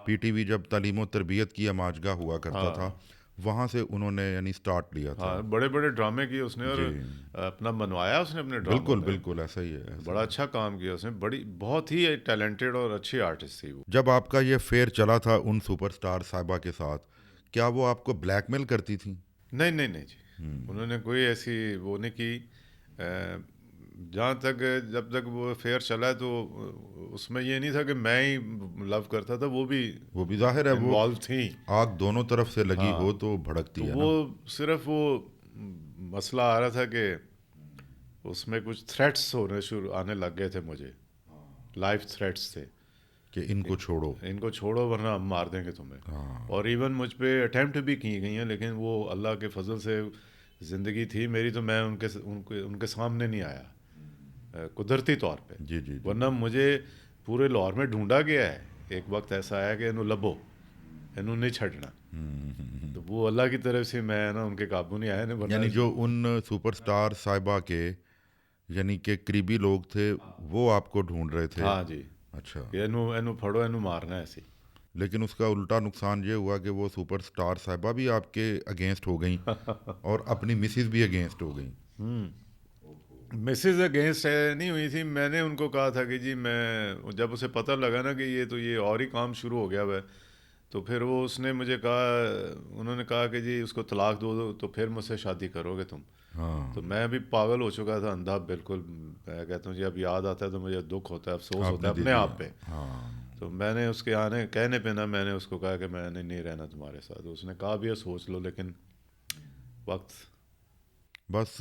पीटीवी जब तालीम और तरबियत की अमाजगा हुआ करता था, हाँ वहाँ से उन्होंने यानी स्टार्ट लिया था। हाँ, बड़े बड़े ड्रामे किए उसने, और जी, अपना मनवाया उसने अपने ड्रामों बिल्कुल में। बिल्कुल, ऐसा ही है, ऐसा बड़ा ही है। अच्छा काम किया उसने, बड़ी बहुत ही टैलेंटेड और अच्छी आर्टिस्ट थी वो। जब आपका ये फेयर चला था उन सुपरस्टार साहिबा के साथ, क्या वो आपको ब्लैकमेल करती थी? नहीं नहीं नहीं जी, उन्होंने कोई ऐसी वो नहीं की। जहाँ तक जब तक वो फेयर चला है तो उसमें ये नहीं था कि मैं ही लव करता था, वो भी वो भी जाहिर है, वो इन्वॉल्व थी। आग दोनों तरफ से लगी हो हाँ, तो भड़कती तो है वो ना। सिर्फ वो मसला आ रहा था कि उसमें कुछ थ्रेट्स होने शुरू आने लग गए थे मुझे, लाइफ थ्रेट्स थे कि इनको छोड़ो। कि इनको छोड़ो वरना हम मार देंगे तुम्हें। हाँ। और इवन मुझ पे अटेम्प्ट भी की गई हैं, लेकिन वो अल्लाह के फजल से ज़िंदगी थी मेरी, तो मैं उनके उनके सामने नहीं आया कुदरती तौर पे। जी जी जी। वरना मुझे पूरे लाहौर में ढूंढा गया है। एक वक्त ऐसा आया कि इन्हों लबो, इन्हों नहीं छड़ना। तो वो अल्लाह की तरफ से मैं ना उनके काबू नहीं आया, नहीं वरना। यानी जो उन सुपरस्टार साहिबा के यानी के करीबी लोग थे, वो आपको ढूंढ रहे थे। हाँ जी, अच्छा। कि इन्हों इन्हों फड़ो, इन्हों मारना है ऐसी। लेकिन उसका उल्टा नुकसान ये हुआ कि वो सुपरस्टार साहिबा भी आपके अगेंस्ट हो गई और अपनी मिसेज भी अगेंस्ट हो गई। मिसेज अगेंस्ट नहीं हुई थी, मैंने उनको कहा था कि जी मैं, जब उसे पता लगा ना कि ये और ही काम शुरू हो गया हुआ है, तो फिर वो उसने मुझे कहा, उन्होंने कहा कि जी उसको तलाक दो तो फिर मुझसे शादी करोगे तुम। हाँ। तो मैं भी पागल हो चुका था, अंधा बिल्कुल। मैं कहता हूँ जी अब याद आता है तो मुझे दुख होता है, अफसोस होता आपने है दे अपने दिया। आप पे। हाँ। तो मैंने उसके आने कहने पे ना, मैंने उसको कहा कि मैंने नहीं रहना तुम्हारे साथ। तो उसने कहा भी है सोच लो, लेकिन वक्त। बस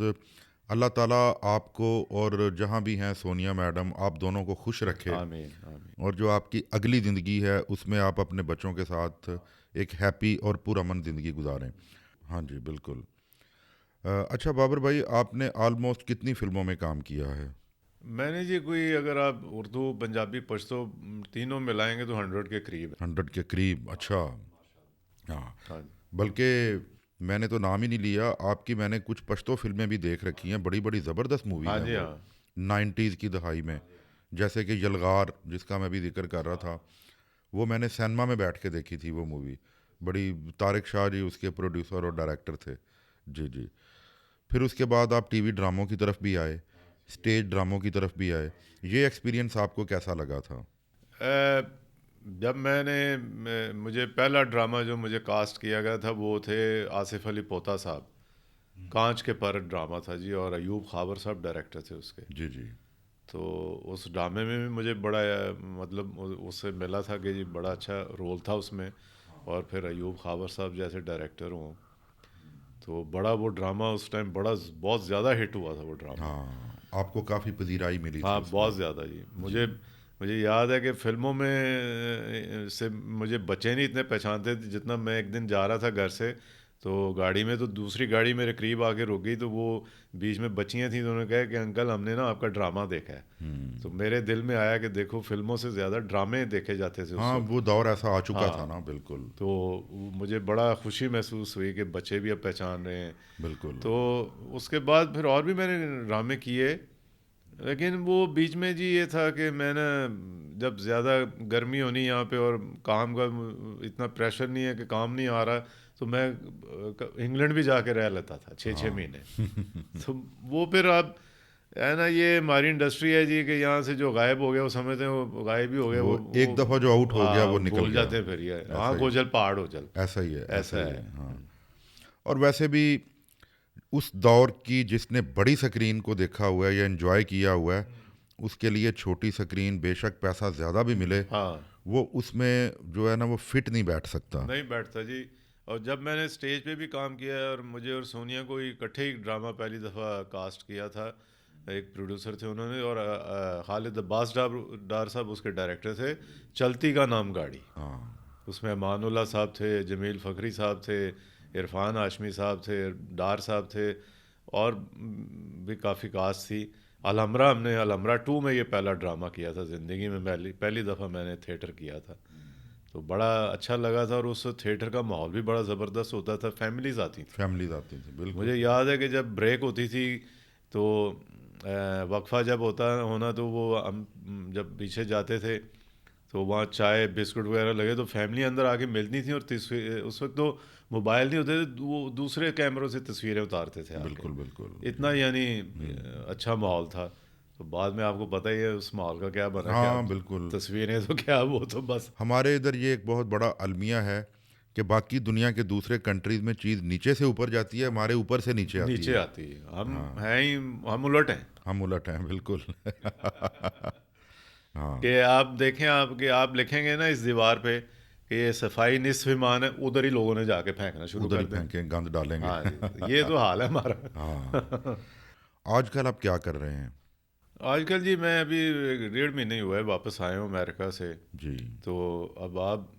अल्लाह ताला आपको और जहाँ भी हैं सोनिया मैडम, आप दोनों को खुश रखे, आमीन आमीन। और जो आपकी अगली ज़िंदगी है उसमें आप अपने बच्चों के साथ एक हैप्पी और पुरअमन ज़िंदगी गुजारें। हाँ जी, बिल्कुल। अच्छा बाबर भाई, आपने ऑलमोस्ट कितनी फिल्मों में काम किया है? मैंने जी कोई, अगर आप उर्दू पंजाबी पश्तो तीनों मिलाएंगे तो 100 के करीब है। 100 के करीब, अच्छा। हाँ। हाँ बल्कि मैंने तो नाम ही नहीं लिया आपकी, मैंने कुछ पश्तो फिल्में भी देख रखी हैं, बड़ी बड़ी ज़बरदस्त मूवीज़ हाँ हैं जी वो, हाँ। 90s की दहाई में। जैसे कि यलगार, जिसका मैं भी जिक्र कर रहा था, वो मैंने सिनेमा में बैठ के देखी थी वो मूवी। बड़ी, तारिक शाह जी उसके प्रोड्यूसर और डायरेक्टर थे। जी जी। फिर उसके बाद आप टीवी ड्रामों की तरफ भी आए, स्टेज ड्रामों की तरफ भी आए। ये एक्सपीरियंस आपको कैसा लगा था? जब मुझे पहला ड्रामा जो मुझे कास्ट किया गया था वो थे आसिफ अली पोता साहब। कांच के पर ड्रामा था जी, और अयूब खाबर साहब डायरेक्टर थे उसके। जी जी। तो उस ड्रामे में भी मुझे बड़ा मतलब उससे मिला था कि जी बड़ा अच्छा रोल था उसमें। और फिर अयूब खाबर साहब जैसे डायरेक्टर हों, तो बड़ा वो ड्रामा उस टाइम बड़ा बहुत ज़्यादा हिट हुआ था वो ड्रामा। हाँ, आपको काफ़ी पजीराई मिली थी हाँ उसमें। बहुत ज़्यादा जी। जी। मुझे याद है कि फिल्मों में से मुझे बच्चे नहीं इतने पहचानते थे जितना। मैं एक दिन जा रहा था घर से, तो गाड़ी में, तो दूसरी गाड़ी मेरे करीब आके रुक गई, तो वो बीच में बच्चियाँ थी, तो उन्होंने कहा कि अंकल हमने ना आपका ड्रामा देखा है। तो मेरे दिल में आया कि देखो फिल्मों से ज़्यादा ड्रामे देखे जाते थे उस हाँ, वक्त। वो दौर ऐसा आ चुका था हाँ, ना, बिल्कुल। तो मुझे बड़ा खुशी महसूस हुई कि बच्चे भी अब पहचान रहे हैं। बिल्कुल। तो उसके बाद फिर और भी मैंने ड्रामे किए, लेकिन वो बीच में जी ये था कि मैं ना, जब ज़्यादा गर्मी होनी यहाँ पे और काम का इतना प्रेशर नहीं है कि काम नहीं आ रहा, तो मैं इंग्लैंड भी जाके रह लेता था 6-6 महीने। तो वो फिर अब है ना, ये हमारी इंडस्ट्री है जी, कि यहाँ से जो गायब हो गया वो समझते हैं वो गायब ही हो गया। वो एक दफ़ा वो जो आउट हो गया हाँ, वो वो निकल भूल गया। जाते हैं फिर, ये ऐसा आँख ही, ओझल पहाड़ ओझल, ऐसा ही है, ऐसा ऐसा ही है। है। हाँ। और वैसे भी उस दौर की जिसने बड़ी स्क्रीन को देखा हुआ है या एंजॉय किया हुआ है, उसके लिए छोटी स्क्रीन बेशक पैसा ज़्यादा भी मिले, हाँ, वो उसमें जो है ना वो फिट नहीं बैठ सकता। नहीं बैठता जी। और जब मैंने स्टेज पे भी काम किया है, और मुझे और सोनिया को इकट्ठे ही ड्रामा पहली दफ़ा कास्ट किया था, एक प्रोड्यूसर थे उन्होंने, और खालिद अब्बास डार साहब उसके डायरेक्टर थे। चलती का नाम गाड़ी, हाँ। उसमें अमानुल्लाह साहब थे, जमील फ़खरी साहब थे, इरफान हाशमी साहब थे, डार साहब थे, और भी काफ़ी कास्ट थी। अलहमरा, हमने अलहमरा 2 में ये पहला ड्रामा किया था ज़िंदगी में, पहली पहली दफ़ा मैंने थिएटर किया था। तो बड़ा अच्छा लगा था, और उस थिएटर का माहौल भी बड़ा ज़बरदस्त होता था, फैमिलीज आती थी। फैमिलीज आती थी, बिल्कुल। मुझे याद है कि जब ब्रेक होती थी, तो वक्फा जब होता होना, तो वो हम जब पीछे जाते थे, तो वहाँ चाय बिस्कुट वगैरह लगे तो फैमिली अंदर आके मिलती थी, और उस वक्त तो मोबाइल नहीं होते थे, वो दूसरे कैमरों से तस्वीरें उतारते थे आके। बिल्कुल बिल्कुल। इतना यानी अच्छा माहौल था। तो बाद में आपको पता ही है उस माहौल का क्या बना, क्या हाँ बिल्कुल। तस्वीरें तो क्या, वो तो बस हमारे इधर ये एक बहुत बड़ा अलमिया है कि बाकी दुनिया के दूसरे कंट्रीज में चीज़ नीचे से ऊपर जाती है, हमारे ऊपर से नीचे आती नीचे है। आती है। हम हाँ, हैं ही, हम उलट हैं। हम उलट हैं बिल्कुल। हाँ, कि आप देखें, आप लिखेंगे ना इस दीवार पे कि ये सफाई निस्फ ईमान है, उधर ही लोगों ने जाके फेंकना शुरू उधर ही कर देना। फेंकें, गंद डालेंगे। हाँ जी, ये तो हाल है हाँ। हमारा। आजकल आप क्या कर रहे हैं? आजकल जी मैं अभी 1.5 महीने ही हुआ है वापस आया हूँ अमेरिका से। जी। तो अब आप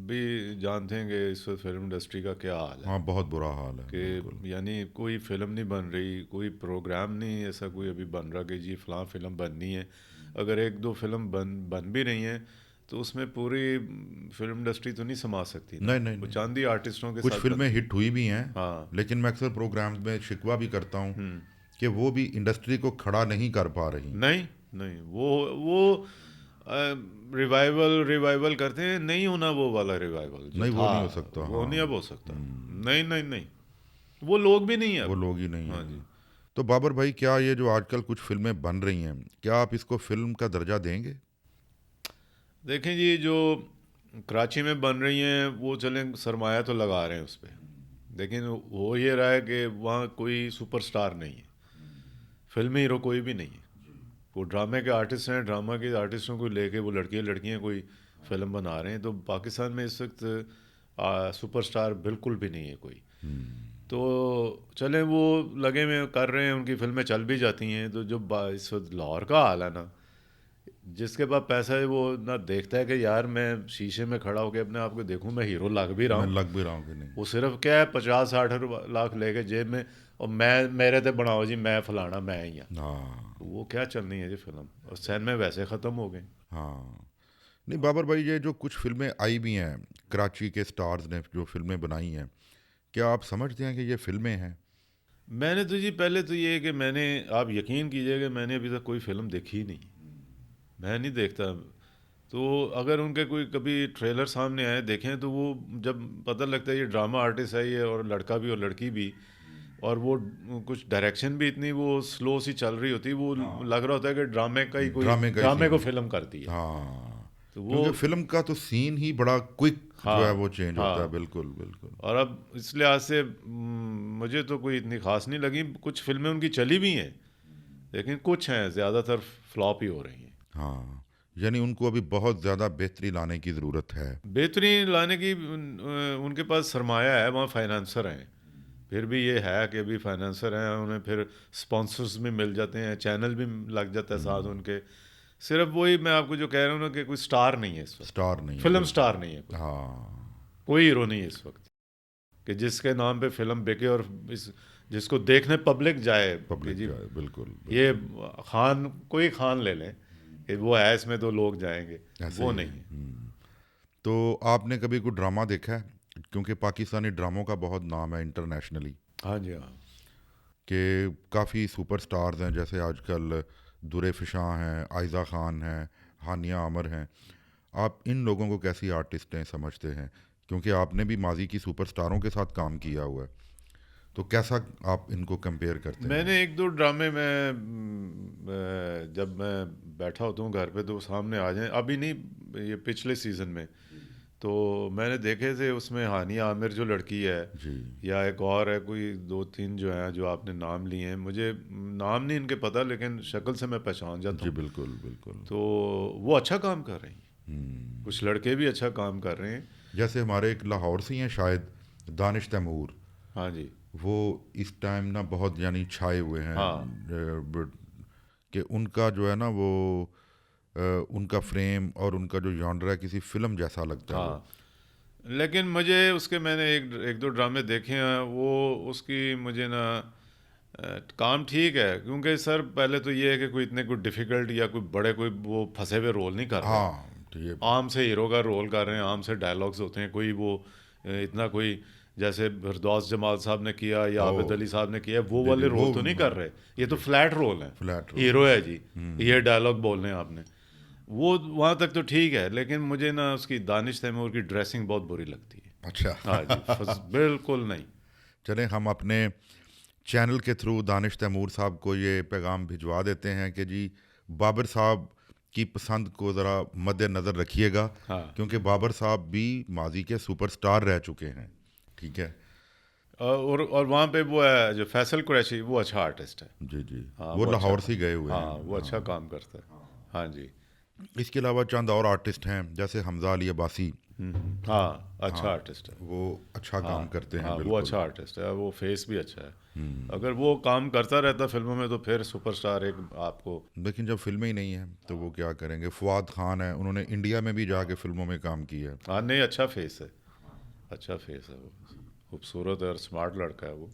भी जानते हैं कि इस वक्त फिल्म इंडस्ट्री का क्या हाल है, हाँ, बहुत बुरा हाल है बिल्कुल। कि यानी कोई फिल्म नहीं बन रही, कोई प्रोग्राम नहीं ऐसा कोई अभी बन रहा कि जी फ़लाँ फिल्म बननी है। अगर एक दो फिल्म बन भी रही हैं तो उसमें पूरी फिल्म इंडस्ट्री तो नहीं समा सकती ना, नहीं नहीं वो नहीं, चंद ही आर्टिस्टों के कुछ साथ फिल्में बनती है। हिट हुई भी हैं, हाँ। लेकिन मैं अक्सर प्रोग्राम्स में शिकवा भी करता हूँ कि वो भी इंडस्ट्री को खड़ा नहीं कर पा रही। नहीं नहीं, वो रिवाइवल रिवाइवल करते हैं, नहीं होना वो वाला रिवाइवल जो नहीं, वो था, नहीं हो सकता। वो नहीं अब हाँ। हो सकता। नहीं नहीं नहीं, वो लोग भी नहीं है वो अब। लोग ही नहीं हाँ हैं। जी। तो बाबर भाई, क्या ये जो आजकल कुछ फिल्में बन रही हैं, क्या आप इसको फिल्म का दर्जा देंगे? देखें जी, जो कराची में बन रही हैं वो चलें सरमाया तो लगा रहे हैं उस पर, लेकिन हो ये रहा है कि वहाँ कोई सुपरस्टार नहीं है, फिल्मी हीरो कोई भी नहीं है। वो ड्रामे के आर्टिस्ट हैं, ड्रामा के आर्टिस्टों को लेके वो लड़कियाँ लड़कियाँ कोई फिल्म बना रहे हैं। तो पाकिस्तान में इस वक्त सुपरस्टार बिल्कुल भी नहीं है कोई। तो चलें वो लगे में कर रहे हैं, उनकी फिल्में चल भी जाती हैं। तो जो इस वक्त लाहौर का हाल है ना, जिसके पास पैसा है वो ना देखता है कि यार मैं शीशे में खड़ा होकर अपने आप को देखूं मैं हीरो लग भी रहा मैं हूँ। लग भी रहा हूँ कि नहीं? वो सिर्फ क्या है, 50-60 लाख लेके जेब में, और मैं मेरे ते बनाओ जी, मैं फलाना मैं ही हाँ। हाँ। तो वो क्या चलनी है जी फिल्म, और सैन में वैसे ख़त्म हो गए। हाँ। नहीं बाबर भाई, ये जो कुछ फिल्में आई भी हैं, कराची के स्टार्स ने जो फिल्में बनाई हैं, क्या आप समझते हैं कि ये फिल्में हैं? मैंने तो जी पहले तो ये है कि मैंने, आप यकीन कीजिएगा मैंने अभी तक कोई फ़िल्म देखी ही नहीं, मैं नहीं देखता। तो अगर उनके कोई कभी ट्रेलर सामने आए देखें तो वो जब पता लगता है ये ड्रामा आर्टिस्ट है ये, और लड़का भी और लड़की भी, और वो कुछ डायरेक्शन भी इतनी वो स्लो सी चल रही होती है, वो लग रहा होता है कि ड्रामे का ही कोई ड्रामे का ही ड्रामे सीन को है। फिल्म कर दी है। हाँ, तो वो, क्योंकि फिल्म का तो सीन ही बड़ा क्विक जो है हाँ वो चेंज होता है। हाँ। बिल्कुल बिल्कुल। और अब इस लिहाज से मुझे तो कोई इतनी खास नहीं लगी। कुछ फिल्में उनकी चली भी हैं, लेकिन कुछ हैं ज़्यादातर फ्लॉप ही हो रही हैं। हाँ, यानी उनको अभी बहुत ज़्यादा बेहतरी लाने की ज़रूरत है। बेहतरीन लाने की उनके पास सरमाया है, वहाँ फाइनेंसर हैं। फिर भी ये है कि अभी फाइनेंसर हैं, उन्हें फिर स्पॉन्सर्स भी मिल जाते हैं, चैनल भी लग जाता है साथ उनके। सिर्फ वही मैं आपको जो कह रहा हूँ ना कि कोई स्टार नहीं है इस वक्त, स्टार नहीं है फिल्म बिल्कुल। स्टार नहीं है कोई, हाँ, कोई हीरो नहीं है इस वक्त कि जिसके नाम पे फिल्म बिके और जिसको देखने पब्लिक जाए कि पब्लिक जी जो है बिल्कुल ये बिल्कुल। खान, कोई खान ले लें कि वो है इसमें तो लोग जाएंगे, ऐसे वो ही नहीं है। है। तो आपने कभी कोई ड्रामा देखा है? क्योंकि पाकिस्तानी ड्रामों का बहुत नाम है इंटरनेशनली, हाँ जी हाँ। कि काफ़ी सुपरस्टार्स हैं, जैसे आजकल दुरे फिशां हैं, आयज़ा खान हैं, हानिया आमर हैं। आप इन लोगों को कैसी आर्टिस्टें समझते हैं? क्योंकि आपने भी माजी की सुपरस्टारों के साथ काम किया हुआ है, तो कैसा आप इनको कंपेयर करते हैं? मैंने एक दो ड्रामे में जब मैं बैठा होता हूँ घर पे तो सामने आ जाए, अभी नहीं ये पिछले सीज़न में, तो मैंने देखे थे उसमें हानिया आमिर जो लड़की है, जी या एक और है, कोई दो तीन जो हैं जो आपने नाम लिए हैं, मुझे नाम नहीं इनके पता, लेकिन शक्ल से मैं पहचान जाता जी, हूँ। बिल्कुल बिल्कुल। तो वो अच्छा काम कर रही हैं, कुछ लड़के भी अच्छा काम कर रहे हैं। जैसे हमारे एक लाहौर से ही हैं शायद, दानिश तैमूर, हाँ जी। वो इस टाइम ना बहुत यानी छाए हुए हैं। हाँ कि उनका जो है ना वो उनका फ्रेम और उनका जो जॉनर है किसी फिल्म जैसा लगता है वो। हाँ। लेकिन मुझे उसके, मैंने एक दो ड्रामे देखे हैं, वो उसकी मुझे ना काम ठीक है, क्योंकि सर पहले तो ये है कि कोई इतने कोई डिफ़िकल्ट या कोई बड़े कोई वो फंसे हुए रोल नहीं कर रहे। हाँ, तो ये आम से हीरो का रोल कर रहे हैं, आम से डायलॉग्स होते हैं, कोई वो इतना कोई जैसे फिरदौस जमाल साहब ने किया या ओ आबिद अली साहब ने किया वो जी जी, वाले वो रोल तो नहीं कर रहे। ये तो फ्लैट रोल है, फ्लैट रोल। हीरो है जी, ये डायलॉग बोलने हैं आपने। वो वहाँ तक तो ठीक है, लेकिन मुझे ना उसकी दानिश तैमूर की ड्रेसिंग बहुत बुरी लगती है। अच्छा। हाँ जी, बिल्कुल नहीं। चलें, हम अपने चैनल के थ्रू दानिश तैमूर साहब को ये पैगाम भिजवा देते हैं कि जी बाबर साहब की पसंद को ज़रा मद्देनज़र रखिएगा, हाँ। क्योंकि बाबर साहब भी माजी के सुपरस्टार रह चुके हैं। ठीक है और वहाँ पे वो है जो फैसल कुरैशी, वो अच्छा आर्टिस्ट है। जी जी। हाँ, वो लाहौर अच्छा, से गए हुए हाँ हैं। वो अच्छा काम करता है। हाँ जी। इसके अलावा चंद और आर्टिस्ट हैं जैसे हमजा अली अब्बासी। हाँ, अच्छा आर्टिस्ट है। वो अच्छा काम करते हैं। हाँ, वो बिल्कुल। अच्छा आर्टिस्ट है, वो फेस भी अच्छा है। अगर वो काम करता रहता फिल्मों में तो फिर सुपरस्टार एक आपको। लेकिन जब फिल्में ही नहीं हैं तो वो क्या करेंगे। फवाद खान है, उन्होंने इंडिया में भी जाके फिल्मों में काम किया है। हाँ नहीं, अच्छा फेस है, अच्छा फेस है, वो खूबसूरत और स्मार्ट लड़का है वो।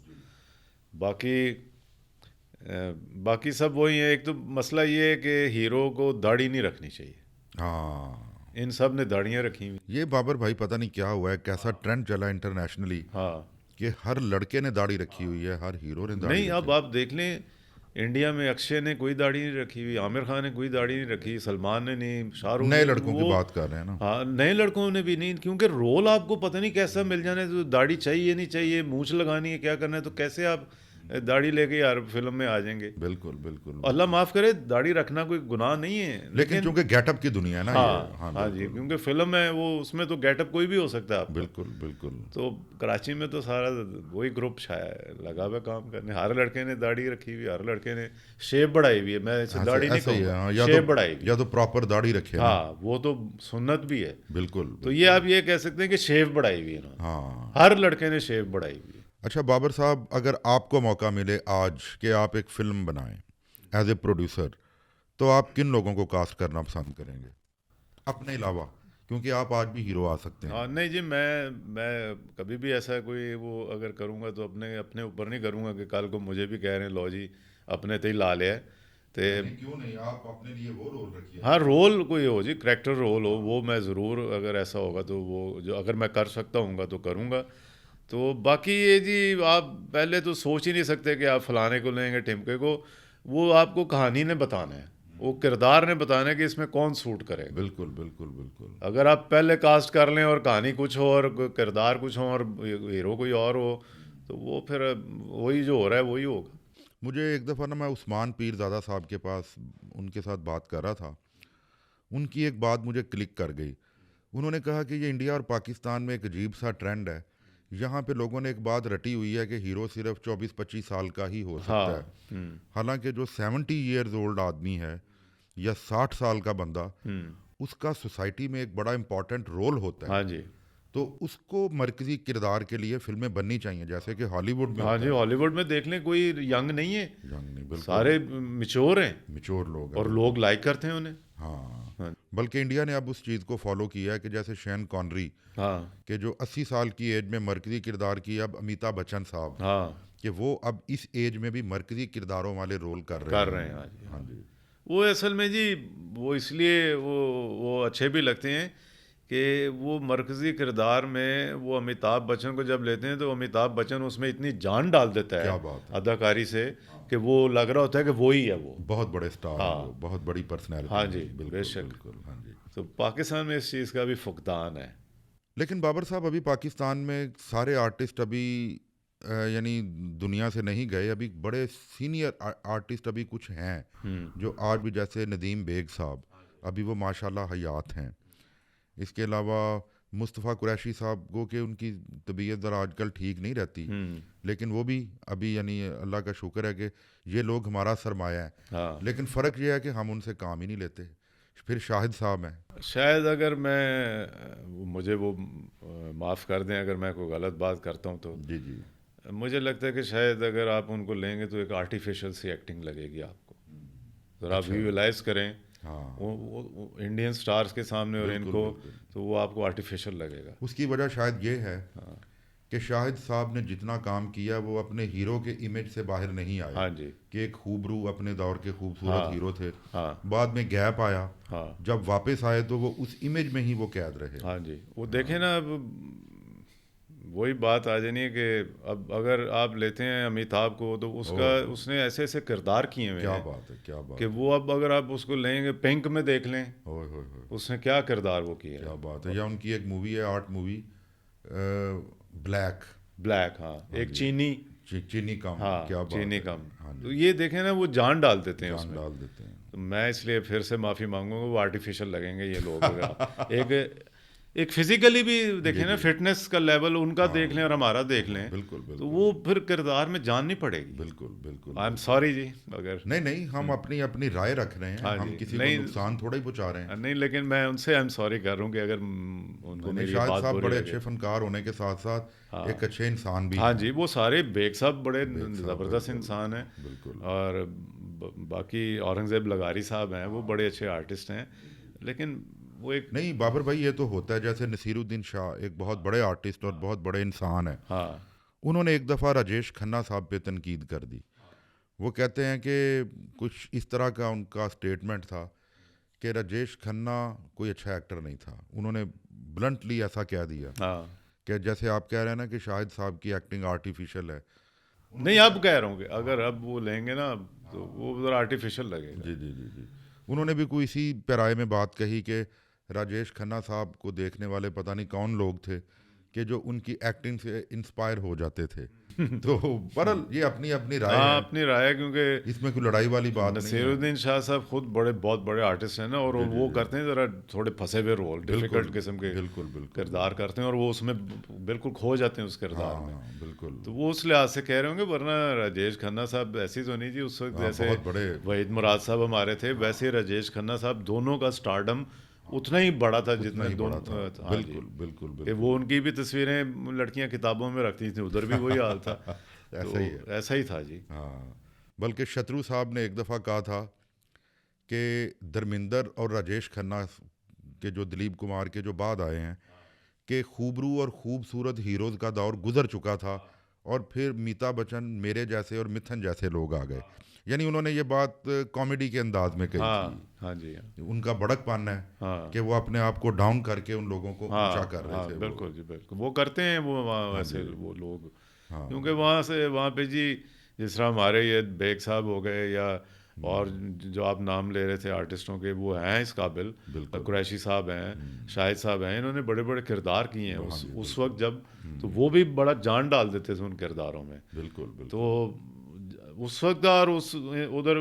बाकी बाकी सब वही है। एक तो मसला ये है कि हीरो को दाढ़ी नहीं रखनी चाहिए। हाँ, इन सब ने दाढ़ियाँ रखी हुई। ये बाबर भाई पता नहीं क्या हुआ है, कैसा ट्रेंड चला इंटरनेशनली हाँ कि हर लड़के ने दाढ़ी रखी हुई है, हर हीरो ने दाढ़ी नहीं, रखी अब है। आप देख लें, इंडिया में अक्षय ने कोई दाढ़ी नहीं रखी हुई, आमिर खान ने कोई दाढ़ी नहीं रखी, सलमान ने नहीं, शाहरुख नए ने, लड़कों की वो बात कर रहे हैं ना। हाँ नए लड़कों ने भी नहीं, क्योंकि रोल आपको पता नहीं कैसा मिल जाने, तो दाढ़ी चाहिए नहीं चाहिए, मूंछ लगानी है, क्या करना है, तो कैसे आप दाढ़ी लेके यार फिल्म में आ जाएंगे। बिल्कुल बिल्कुल। अल्लाह माफ़ करे, दाढ़ी रखना कोई गुनाह नहीं है, लेकिन चूंकि गेटअप की दुनिया है ना ये। हाँ हाँ हाँ जी, बिल्कुल क्योंकि फिल्म है वो, उसमें तो गेटअप कोई भी हो सकता है आपका। बिल्कुल बिल्कुल। तो कराची में तो सारा वही ग्रुप छाया लगा हुआ काम करने, हर लड़के ने दाढ़ी रखी हुई, हर लड़के ने शेप बढ़ाई हुई है। मैं इसे दाढ़ी नहीं ऐसा ही है, हाँ, कहूँगा, शेप बढ़ाई हुई या है। तो प्रॉपर दाढ़ी रखे ना। हाँ वो तो सुन्नत भी है। बिल्कुल तो ये आप ये कह सकते हैं कि शेव बढ़ाई हुई है इन्होंने, हाँ। हर लड़के ने शेव बढ़ाई हुई है। अच्छा बाबर साहब, अगर आपको मौका मिले आज कि आप एक फिल्म बनाएं एज ए प्रोड्यूसर, तो आप किन लोगों को कास्ट करना पसंद करेंगे अपने अलावा, क्योंकि आप आज भी हीरो आ सकते हैं। हाँ नहीं जी, मैं कभी भी ऐसा कोई वो अगर करूँगा तो अपने अपने ऊपर नहीं करूँगा कि कल को मुझे भी कह रहे हैं लो जी अपने ते ही ला लिया है। ते क्यों नहीं, आप अपने लिए वो रोल रखिए। हाँ, रोल कोई हो जी, करैक्टर रोल हो, वो मैं ज़रूर, अगर ऐसा होगा तो वो जो अगर मैं कर सकता हूँगा तो करूँगा। तो बाकी ये जी, आप पहले तो सोच ही नहीं सकते कि आप फलाने को लेंगे टिमके को, वो आपको कहानी ने बताना है, वो किरदार ने बताना है कि इसमें कौन सूट करेगा। बिल्कुल बिल्कुल बिल्कुल। अगर आप पहले कास्ट कर लें और कहानी कुछ हो और किरदार कुछ हो और हीरो कोई और हो, तो वो फिर वही जो हो रहा है वही होगा। मुझे एक दफ़ा ना, मैं उस्मान पीरज़ादा साहब के पास उनके साथ बात कर रहा था, उनकी एक बात मुझे क्लिक कर गई। उन्होंने कहा कि ये इंडिया और पाकिस्तान में एक अजीब सा ट्रेंड है, यहाँ पे लोगों ने एक बात रटी हुई है कि हीरो सिर्फ 24-25 साल का ही हो सकता है। हाँ। हालांकि जो 70 ईयर्स ओल्ड आदमी है या 60 साल का बंदा, उसका सोसाइटी में एक बड़ा इंपॉर्टेंट रोल होता है। हाँ जी। तो उसको मरकजी किरदार के लिए फिल्में बननी चाहिए, जैसे कि हॉलीवुड में हाँ होता जी, है। हॉलीवुड में देख लें, कोई यंग नहीं है, यंग नहीं, बिल्कुल सारे मिच्योर हैं मिच्योर लोग हैं, और बिल्कुल। लोग लाइक करते हैं उन्हें। हाँ, हाँ बल्कि इंडिया ने अब उस चीज़ को फॉलो किया है कि जैसे शैन कॉनरी हाँ के जो 80 साल की एज में मरकजी किरदार की, अब अमिताभ बच्चन साहब हाँ कि वो अब इस एज में भी मरकजी किरदारों वाले रोल कर रहे कर हैं। रहे हैं। हाँ जी। हाँ जी वो असल में जी, वो इसलिए वो अच्छे भी लगते हैं कि वो मरकज़ी किरदार में वो अमिताभ बच्चन को जब लेते हैं तो अमिताभ बच्चन उसमें इतनी जान डाल देता क्या है बात है। अदाकारी से कि वो लग रहा होता है कि वो ही है वो। बहुत बड़े स्टार हैं हाँ। वो, बहुत बड़ी पर्सनैलिटी। हाँ जी, बिल्कुल बेशक। बिल्कुल। हाँ जी। तो पाकिस्तान में इस चीज़ का भी फुकदान है। लेकिन बाबर साहब, अभी पाकिस्तान में सारे आर्टिस्ट अभी यानी दुनिया से नहीं गए, अभी बड़े सीनियर आर्टिस्ट अभी कुछ हैं जो आज भी, जैसे नदीम बेग साहब, अभी वो माशाल्लाह हयात हैं। इसके अलावा मुस्तफ़ा कुरैशी साहब को कि उनकी तबीयत ज़रा आजकल ठीक नहीं रहती, लेकिन वो भी अभी, यानी अल्लाह का शुक्र है कि ये लोग हमारा सरमाया है। हाँ, लेकिन फ़र्क ये है कि हम उनसे काम ही नहीं लेते। फिर शाहिद साहब हैं। शायद अगर मुझे वो माफ़ कर दें अगर मैं कोई गलत बात करता हूँ तो। जी जी। मुझे लगता है कि शायद अगर आप उनको लेंगे तो एक आर्टिफिशियल सी एक्टिंग लगेगी आपको। तो आप विजुअलाइज करें हाँ, वो इंडियन स्टार्स के सामने और बिल्कुल, इनको, बिल्कुल। तो वो आपको आर्टिफिशियल लगेगा। उसकी वजह शायद ये है कि शाहिद साहब ने जितना काम किया वो अपने हीरो के इमेज से बाहर नहीं आए। हाँ जी। कि एक खूबरू अपने दौर के खूबसूरत हाँ, हीरो थे, हाँ बाद में गैप आया, हाँ जब वापस आए तो वो उस इमेज में ही वो कैद रहे। हाँ जी। वो देखें ना, अब वही बात आ जानी है कि अब अगर आप लेते हैं अमिताभ को तो उसका उसने ऐसे ऐसे किरदार किए हुए क्या हैं बात है, क्या बात कि है। वो अब अगर आप उसको लेंगे पिंक में देख लें, ओए होए होए, उसने क्या किरदार वो किया क्या है। बात है। या उनकी एक मूवी है, आर्ट मूवी, ब्लैक। ब्लैक, हाँ, हाँ एक जी, चीनी, चीनी कम, हाँ क्या बात चीनी है। कम। हाँ तो जी, ये देखें ना, वो जान डाल देते हैं जान उसमें। डाल देते हैं। तो मैं इसलिए फिर से माफ़ी मांगूंगा, वो आर्टिफिशियल लगेंगे ये लोग अगर एक एक फिजिकली भी जी देखें ना, जी, फिटनेस का लेवल उनका देख लें और हाँ हमारा देख हाँ, लें, बिल्कुल तो बिल्कुल वो फिर किरदार में जान नहीं पड़ेगी। बिल्कुल बिल्कुल आई एम बिल्कुल। सॉरी जी अगर। नहीं नहीं, हम अपनी अपनी राय रख रहे हैं, हाँ हम जी, किसी को नहीं नुकसान थोड़ा ही पहुंचा रहे हैं। नहीं, लेकिन मैं उनसे आई एम सॉरी कर रहा हूँ कि अगर उनको नहीं नहीं, मेरी ये शाहिद बात साहब बुरी बड़े लगे अच्छे तो। फनकार होने के साथ साथ एक हाँ, अच्छे इंसान भी हाँ हैं। जी, वो सारे बेग साहब बड़े बेग साहब ज़बरदस्त बिल्कुल इंसान हैं। बिल्कुल। और बाकी औरंगज़ेब लगारी साहब हैं, वो बड़े अच्छे आर्टिस्ट हैं, लेकिन वो एक। नहीं बाबर भाई, ये तो होता है। जैसे नसीरुद्दीन शाह एक बहुत बड़े आर्टिस्ट और बहुत बड़े इंसान है। हाँ, उन्होंने एक दफ़ा राजेश खन्ना साहब पे तनकीद कर दी। वो कहते हैं कि कुछ इस तरह का उनका स्टेटमेंट था कि राजेश खन्ना कोई अच्छा एक्टर नहीं था। उन्होंने ब्लंटली ऐसा कह दिया हाँ, कि जैसे आप कह रहे हैं ना कि शाहिद साहब की एक्टिंग आर्टिफिशियल है। नहीं, अब कह रहा हूँ कि अगर अब वो लेंगे ना तो वो ज़रा आर्टिफिशियल लगेगा। जी जी जी जी। उन्होंने भी कोई इसी पैराए में बात कही कि राजेश खन्ना साहब को देखने वाले पता नहीं कौन लोग थे कि जो उनकी एक्टिंग से इंस्पायर हो जाते थे। तो बहरहाल ये अपनी अपनी राय हाँ, है, अपनी राय है, क्योंकि इसमें कोई लड़ाई वाली बात नहीं है। नसीरुद्दीन शाह साहब खुद बड़े बहुत बड़े आर्टिस्ट हैं ना, और जी जी वो जी, करते हैं ज़रा थोड़े फंसे हुए रोल, बिल्कुल डिफ़िकल्ट किस्म के बिल्कुल बिल्कुल किरदार करते हैं, और वो उसमें बिल्कुल खो जाते हैं उस किरदार में। हाँ बिल्कुल। तो वो उस लिहाज से कह रहे होंगे, वरना राजेश खन्ना साहब ऐसी तो नहीं जी उस वक्त हाँ जैसे बहुत बड़े। वहीद मुराद साहब हमारे थे, वैसे ही राजेश खन्ना साहब, दोनों का स्टारडम उतना ही बड़ा था उतना जितना ही बड़ा था, हाँ जी। बिल्कुल बिल्कुल कि वो बिल्कुल। उनकी भी तस्वीरें लड़कियां किताबों में रखती थी, उधर भी वही हाल था। तो ऐसा ही है। ऐसा ही था जी। हाँ, बल्कि शत्रु साहब ने एक दफ़ा कहा था कि धर्मिंदर और राजेश खन्ना के जो दिलीप कुमार के जो बाद आए हैं कि खूबरू और खूबसूरत हीरोज़ का दौर गुजर चुका था और फिर मीता बच्चन, मेरे जैसे और मिथन जैसे लोग आ गए। यानी उन्होंने ये बात कॉमेडी के अंदाज में कही थी। हाँ, हाँ जी, हाँ, उनका बड़कपन है हाँ, कि वो अपने आप को डाउन करके उन लोगों को ऊंचा हाँ, कर रहे हाँ, थे वो। बिल्कुल जी, बिल्कुल वो करते हैं वो वहाँ हाँ वैसे जी, वो लोग, हाँ क्योंकि वहाँ से वहाँ पे जी, जिस तरह हमारे ये बेग साहब हो गए, या और जो आप नाम ले रहे थे आर्टिस्टों के, वो हैं इस काबिल। बिल्कुल। कुरैशी साहब हैं, शाहिद साहब हैं, इन्होंने बड़े बड़े किरदार किए हैं हाँ जी उस बिल्कुल। वक्त जब, तो वो भी बड़ा जान डाल देते थे उन किरदारों में। बिल्कुल तो बिल्कुल। उस वक्त और उस उधर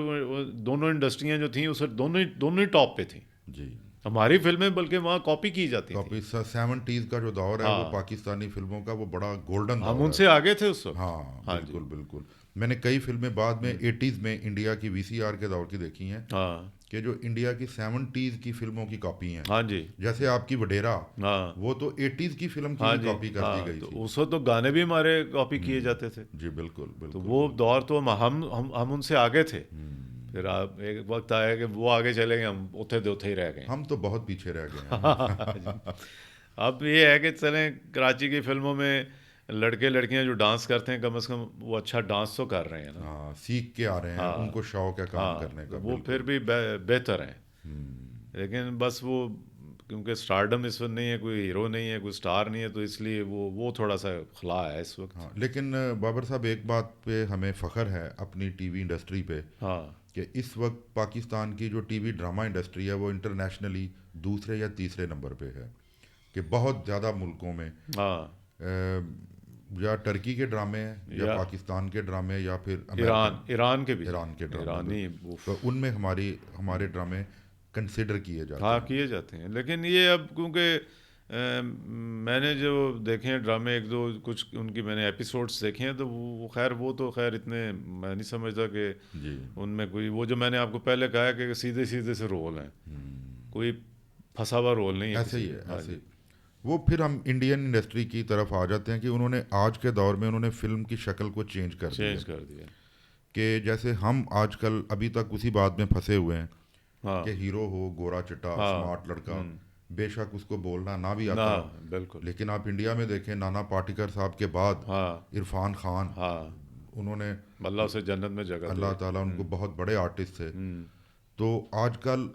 दोनों इंडस्ट्रियां जो थी, उस वक्त दोनों ही टॉप पे थी। जी। हमारी फिल्में बल्कि वहाँ कॉपी की जाती थी। कॉपी 70s का जो दौर है वो हाँ, पाकिस्तानी फिल्मों का वो बड़ा गोल्डन हम दौर है। उनसे आगे थे उस वक्त। हाँ हाँ जी। बिल्कुल बिल्कुल। मैंने कई फिल्में बाद में 80s में इंडिया की वीसीआर के दौर की देखी हैं हाँ, कि जो इंडिया की 70s की फिल्मों की कॉपी हैं। हाँ जी, जैसे आपकी वडेरा, हाँ, वो तो 80s की फिल्म की हाँ ही जी, कॉपी कर दी हाँ, गई तो थी। उस वक्त तो गाने भी हमारे कॉपी किए जाते थे। जी बिल्कुल तो बिल्कुल वो बिल्कुल। दौर तो हम उनसे आगे थे। फिर आप एक वक्त आया कि वो आगे चले गए, हम उथे दे उथे ही रह गए। हम तो बहुत पीछे रह गए हैं। जी। अब ये है कि चलें, कराची की फिल्मों में लड़के लड़कियां जो डांस करते हैं, कम से कम वो अच्छा डांस तो कर रहे हैं ना। हाँ, सीख के आ रहे हैं, हाँ, उनको शौक है काम हाँ, करने तो का, वो फिर बिल्कुल। भी बेहतर हैं। लेकिन बस वो, क्योंकि स्टारडम इस वक्त नहीं है, कोई हीरो नहीं है, कोई स्टार नहीं है, तो इसलिए वो थोड़ा सा खला है इस वक्त। हाँ, लेकिन बाबर साहब एक बात पे हमें फ़ख्र है अपनी टीवी इंडस्ट्री पे हाँ, कि इस वक्त पाकिस्तान की जो टीवी ड्रामा इंडस्ट्री है वो इंटरनेशनली दूसरे या तीसरे नंबर पे है। कि बहुत ज़्यादा मुल्कों में हाँ, या टर्की के ड्रामे हैं या या पाकिस्तान के ड्रामे या फिर ईरान के भी, ईरान के ड्रामे, ईरानी, तो उनमें हमारे ड्रामे कंसिडर किए जाते हाँ, हैं। किए जाते हैं। लेकिन ये अब क्योंकि मैंने जो देखे हैं ड्रामे, एक दो कुछ उनकी मैंने एपिसोड्स देखे हैं, तो वो खैर, वो तो खैर इतने मैं नहीं समझता कि जी। उनमें कोई, वो जो मैंने आपको पहले कहा है कि सीधे सीधे से रोल हैं, कोई फंसा हुआ रोल नहीं है ऐसे ही किसी है, में। हाँ ऐसे जी, ही। वो फिर हम इंडियन इंडस्ट्री की तरफ आ जाते हैं कि उन्होंने आज के दौर में उन्होंने फिल्म की शक्ल को चेंज कर दिया। चेंज कर दिया। कि जैसे हम आजकल अभी तक उसी बात में फंसे हुए हैं हाँ, कि हीरो हो गोरा चिट्टा हाँ, स्मार्ट लड़का, बेशक उसको बोलना ना भी ना, आता हो, बिल्कुल, लेकिन आप इंडिया में देखें नाना पाटेकर साहब के बाद हाँ, इरफान खान, हाँ, उन्होंने, अल्लाह उसे जन्नत में जगह दे। अल्लाह ताला उनको बहुत बड़े आर्टिस्ट थे। हम्म, तो आजकल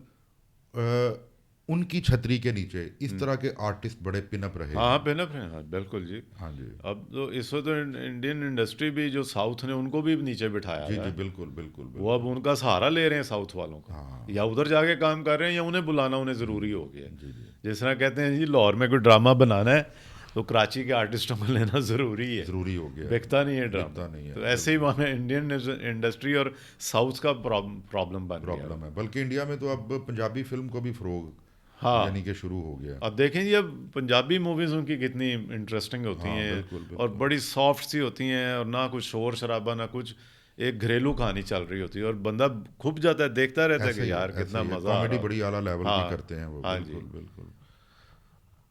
उनकी छतरी के नीचे इस तरह के आर्टिस्ट बड़े पिनअप रहे हाँ हैं। पिनअप है, हाँ बिल्कुल जी। हाँ जी अब तो इस वक्त तो इंडियन इंडस्ट्री भी जो साउथ ने उनको भी नीचे बिठाया जी हुआ जी, है। बिल्कुल बिल्कुल वो अब बिल्कुल। उनका सहारा ले रहे हैं साउथ वालों का, हाँ या उधर जाके काम कर रहे हैं या उन्हें बुलाना उन्हें ज़रूरी हो गया है। जी जी, जिस तरह कहते हैं जी लाहौर में कोई ड्रामा बनाना है तो कराची के आर्टिस्टों को लेना ज़रूरी है, ज़रूरी हो गया है। बिकता नहीं है बिकता ड्रामा। नहीं है, तो ऐसे ही वहाँ में इंडियन इंडस्ट्री और साउथ का प्रॉब्लम बन गया है। प्रॉब्लम है। बल्कि इंडिया में तो अब पंजाबी फिल्म को भी फरोग हाँ यानी कि शुरू हो गया। अब देखें जी, अब पंजाबी मूवीज़ उनकी कितनी इंटरेस्टिंग होती हाँ हैं बिल्कुल और बिल्कुल। बड़ी सॉफ्ट सी होती हैं, और ना कुछ शोर शराबा ना कुछ, एक घरेलू कहानी चल रही होती है और बंदा खूब जाता है, देखता रहता है ऐसे कि ही यार ऐसे कितना ही है, मज़ा आ कॉमेडी रहा बड़ी आला लेवल है। की हाँ करते हैं वो, हाँ जी बिल्कुल बिल्कुल।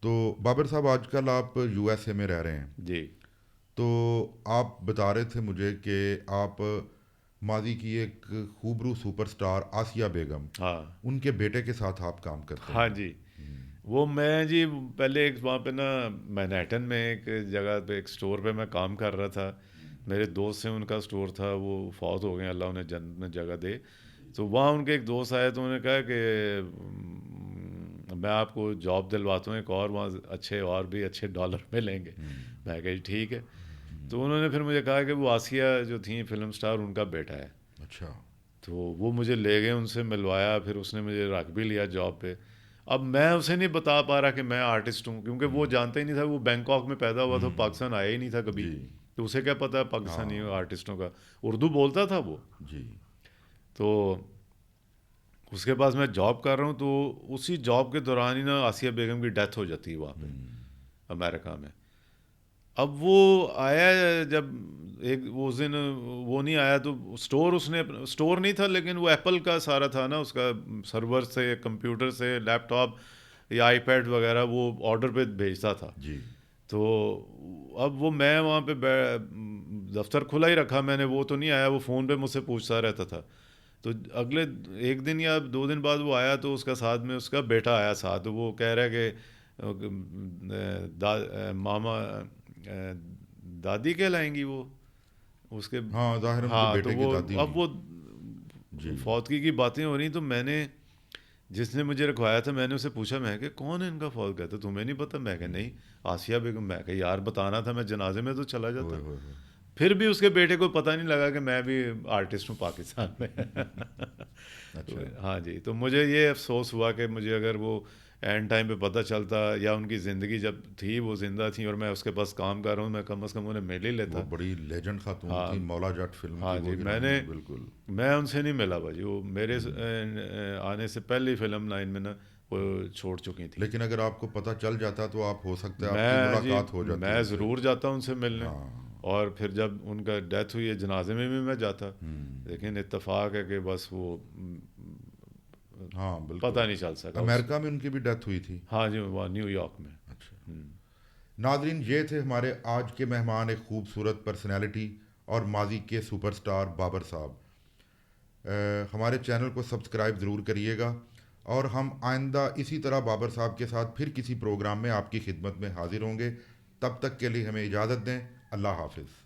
तो बाबर साहब आजकल आप यूएसए में रह रहे हैं, जी। तो आप बता रहे थे मुझे कि आप माजी की एक खूबरू सुपरस्टार आसिया बेगम, हाँ उनके बेटे के साथ आप काम करते हाँ हैं। जी। वो मैं जी पहले एक वहाँ पे ना मैनहट्टन में एक जगह पे एक स्टोर पे मैं काम कर रहा था। मेरे दोस्त से उनका स्टोर था, वो फौत हो गए, अल्लाह उन्हें जन्नत में जगह दे। तो वहाँ उनके एक दोस्त आए तो उन्होंने कहा कि मैं आपको जॉब दिलवाता हूँ एक और, वहाँ अच्छे और भी अच्छे डॉलर मिलेंगे। मैं कहा जी ठीक है। तो उन्होंने फिर मुझे कहा कि वो आसिया जो थी फिल्म स्टार, उनका बेटा है। अच्छा। तो वो मुझे ले गए, उनसे मिलवाया, फिर उसने मुझे रख भी लिया जॉब पे। अब मैं उसे नहीं बता पा रहा कि मैं आर्टिस्ट हूँ, क्योंकि वो जानता ही नहीं था। वो बैंकॉक में पैदा हुआ था, पाकिस्तान आया ही नहीं था कभी। जी तो उसे क्या पता है पाकिस्तानी हाँ आर्टिस्टों का। उर्दू बोलता था वो। जी तो उसके पास मैं जॉब कर रहा हूँ, तो उसी जॉब के दौरान ही ना आसिया बेगम की डेथ हो जाती है वहाँ पे अमेरिका में। अब वो आया जब एक वो उस दिन वो नहीं आया, तो स्टोर उसने स्टोर नहीं था, लेकिन वो एप्पल का सारा था ना, उसका सर्वर से कंप्यूटर से लैपटॉप या आईपैड वगैरह वो ऑर्डर पे भेजता था। जी तो अब वो मैं वहाँ पे दफ्तर खुला ही रखा मैंने, वो तो नहीं आया। वो फ़ोन पे मुझसे पूछता रहता था। तो अगले एक दिन या 2 दिन बाद वो आया, तो उसका साथ में उसका बेटा आया साथ। तो वो कह रहा है कि मामा दादी कहलाएंगी वो उसके। हाँ, ज़ाहिरन के हाँ तो बेटे की वो दादी अब हुई। वो जी फौतगी की बातें हो रही, तो मैंने जिसने मुझे रखवाया था मैंने उसे पूछा, मैं कि कौन है इनका फौत? कहता तुम्हें नहीं पता? मैं कहा नहीं, आसिया बेगम। मैं कहा यार बताना था, मैं जनाजे में तो चला ओए जाता। होए होए। फिर भी उसके बेटे को पता नहीं लगा कि मैं भी आर्टिस्ट हूँ पाकिस्तान में। अच्छा। तो हाँ जी, तो मुझे ये अफसोस हुआ कि मुझे अगर वो एंड टाइम पे पता चलता, या उनकी ज़िंदगी जब थी वो ज़िंदा थी और मैं उसके पास काम कर रहा हूँ, मैं कम से कम उन्हें मिल ही वो लेता। बड़ी लेजेंड खातून हाँ थी, मौला जट फिल्म हाँ की वो जी। हीरोइन, बिल्कुल। मैं उनसे नहीं मिला भाजी। वो मेरे आने से पहले फिल्म लाइन में ना वो छोड़ चुकी थी। लेकिन अगर आपको पता चल जाता तो आप, हो सकता है आपकी मैं जी मुलाकात हो जाती मैं उनसे। ज़रूर जाता उनसे मिलने, हाँ और फिर जब उनका डेथ हुई है जनाजे में भी मैं जाता। लेकिन इत्तेफाक है कि बस वो हाँ बिल्कुल। पता नहीं चल सका अमेरिका में उनकी भी डेथ हुई थी। हाँ जी, वहाँ न्यूयॉर्क में। अच्छा। नाजरीन, ये थे हमारे आज के मेहमान, एक खूबसूरत पर्सनैलिटी और माजी के सुपरस्टार बाबर साहब। हमारे चैनल को सब्सक्राइब ज़रूर करिएगा, और हम आइंदा इसी तरह बाबर साहब के साथ फिर किसी प्रोग्राम में आपकी खिदमत में हाजिर होंगे। तब तक के लिए हमें इजाज़त दें। अल्लाह हाफिज़।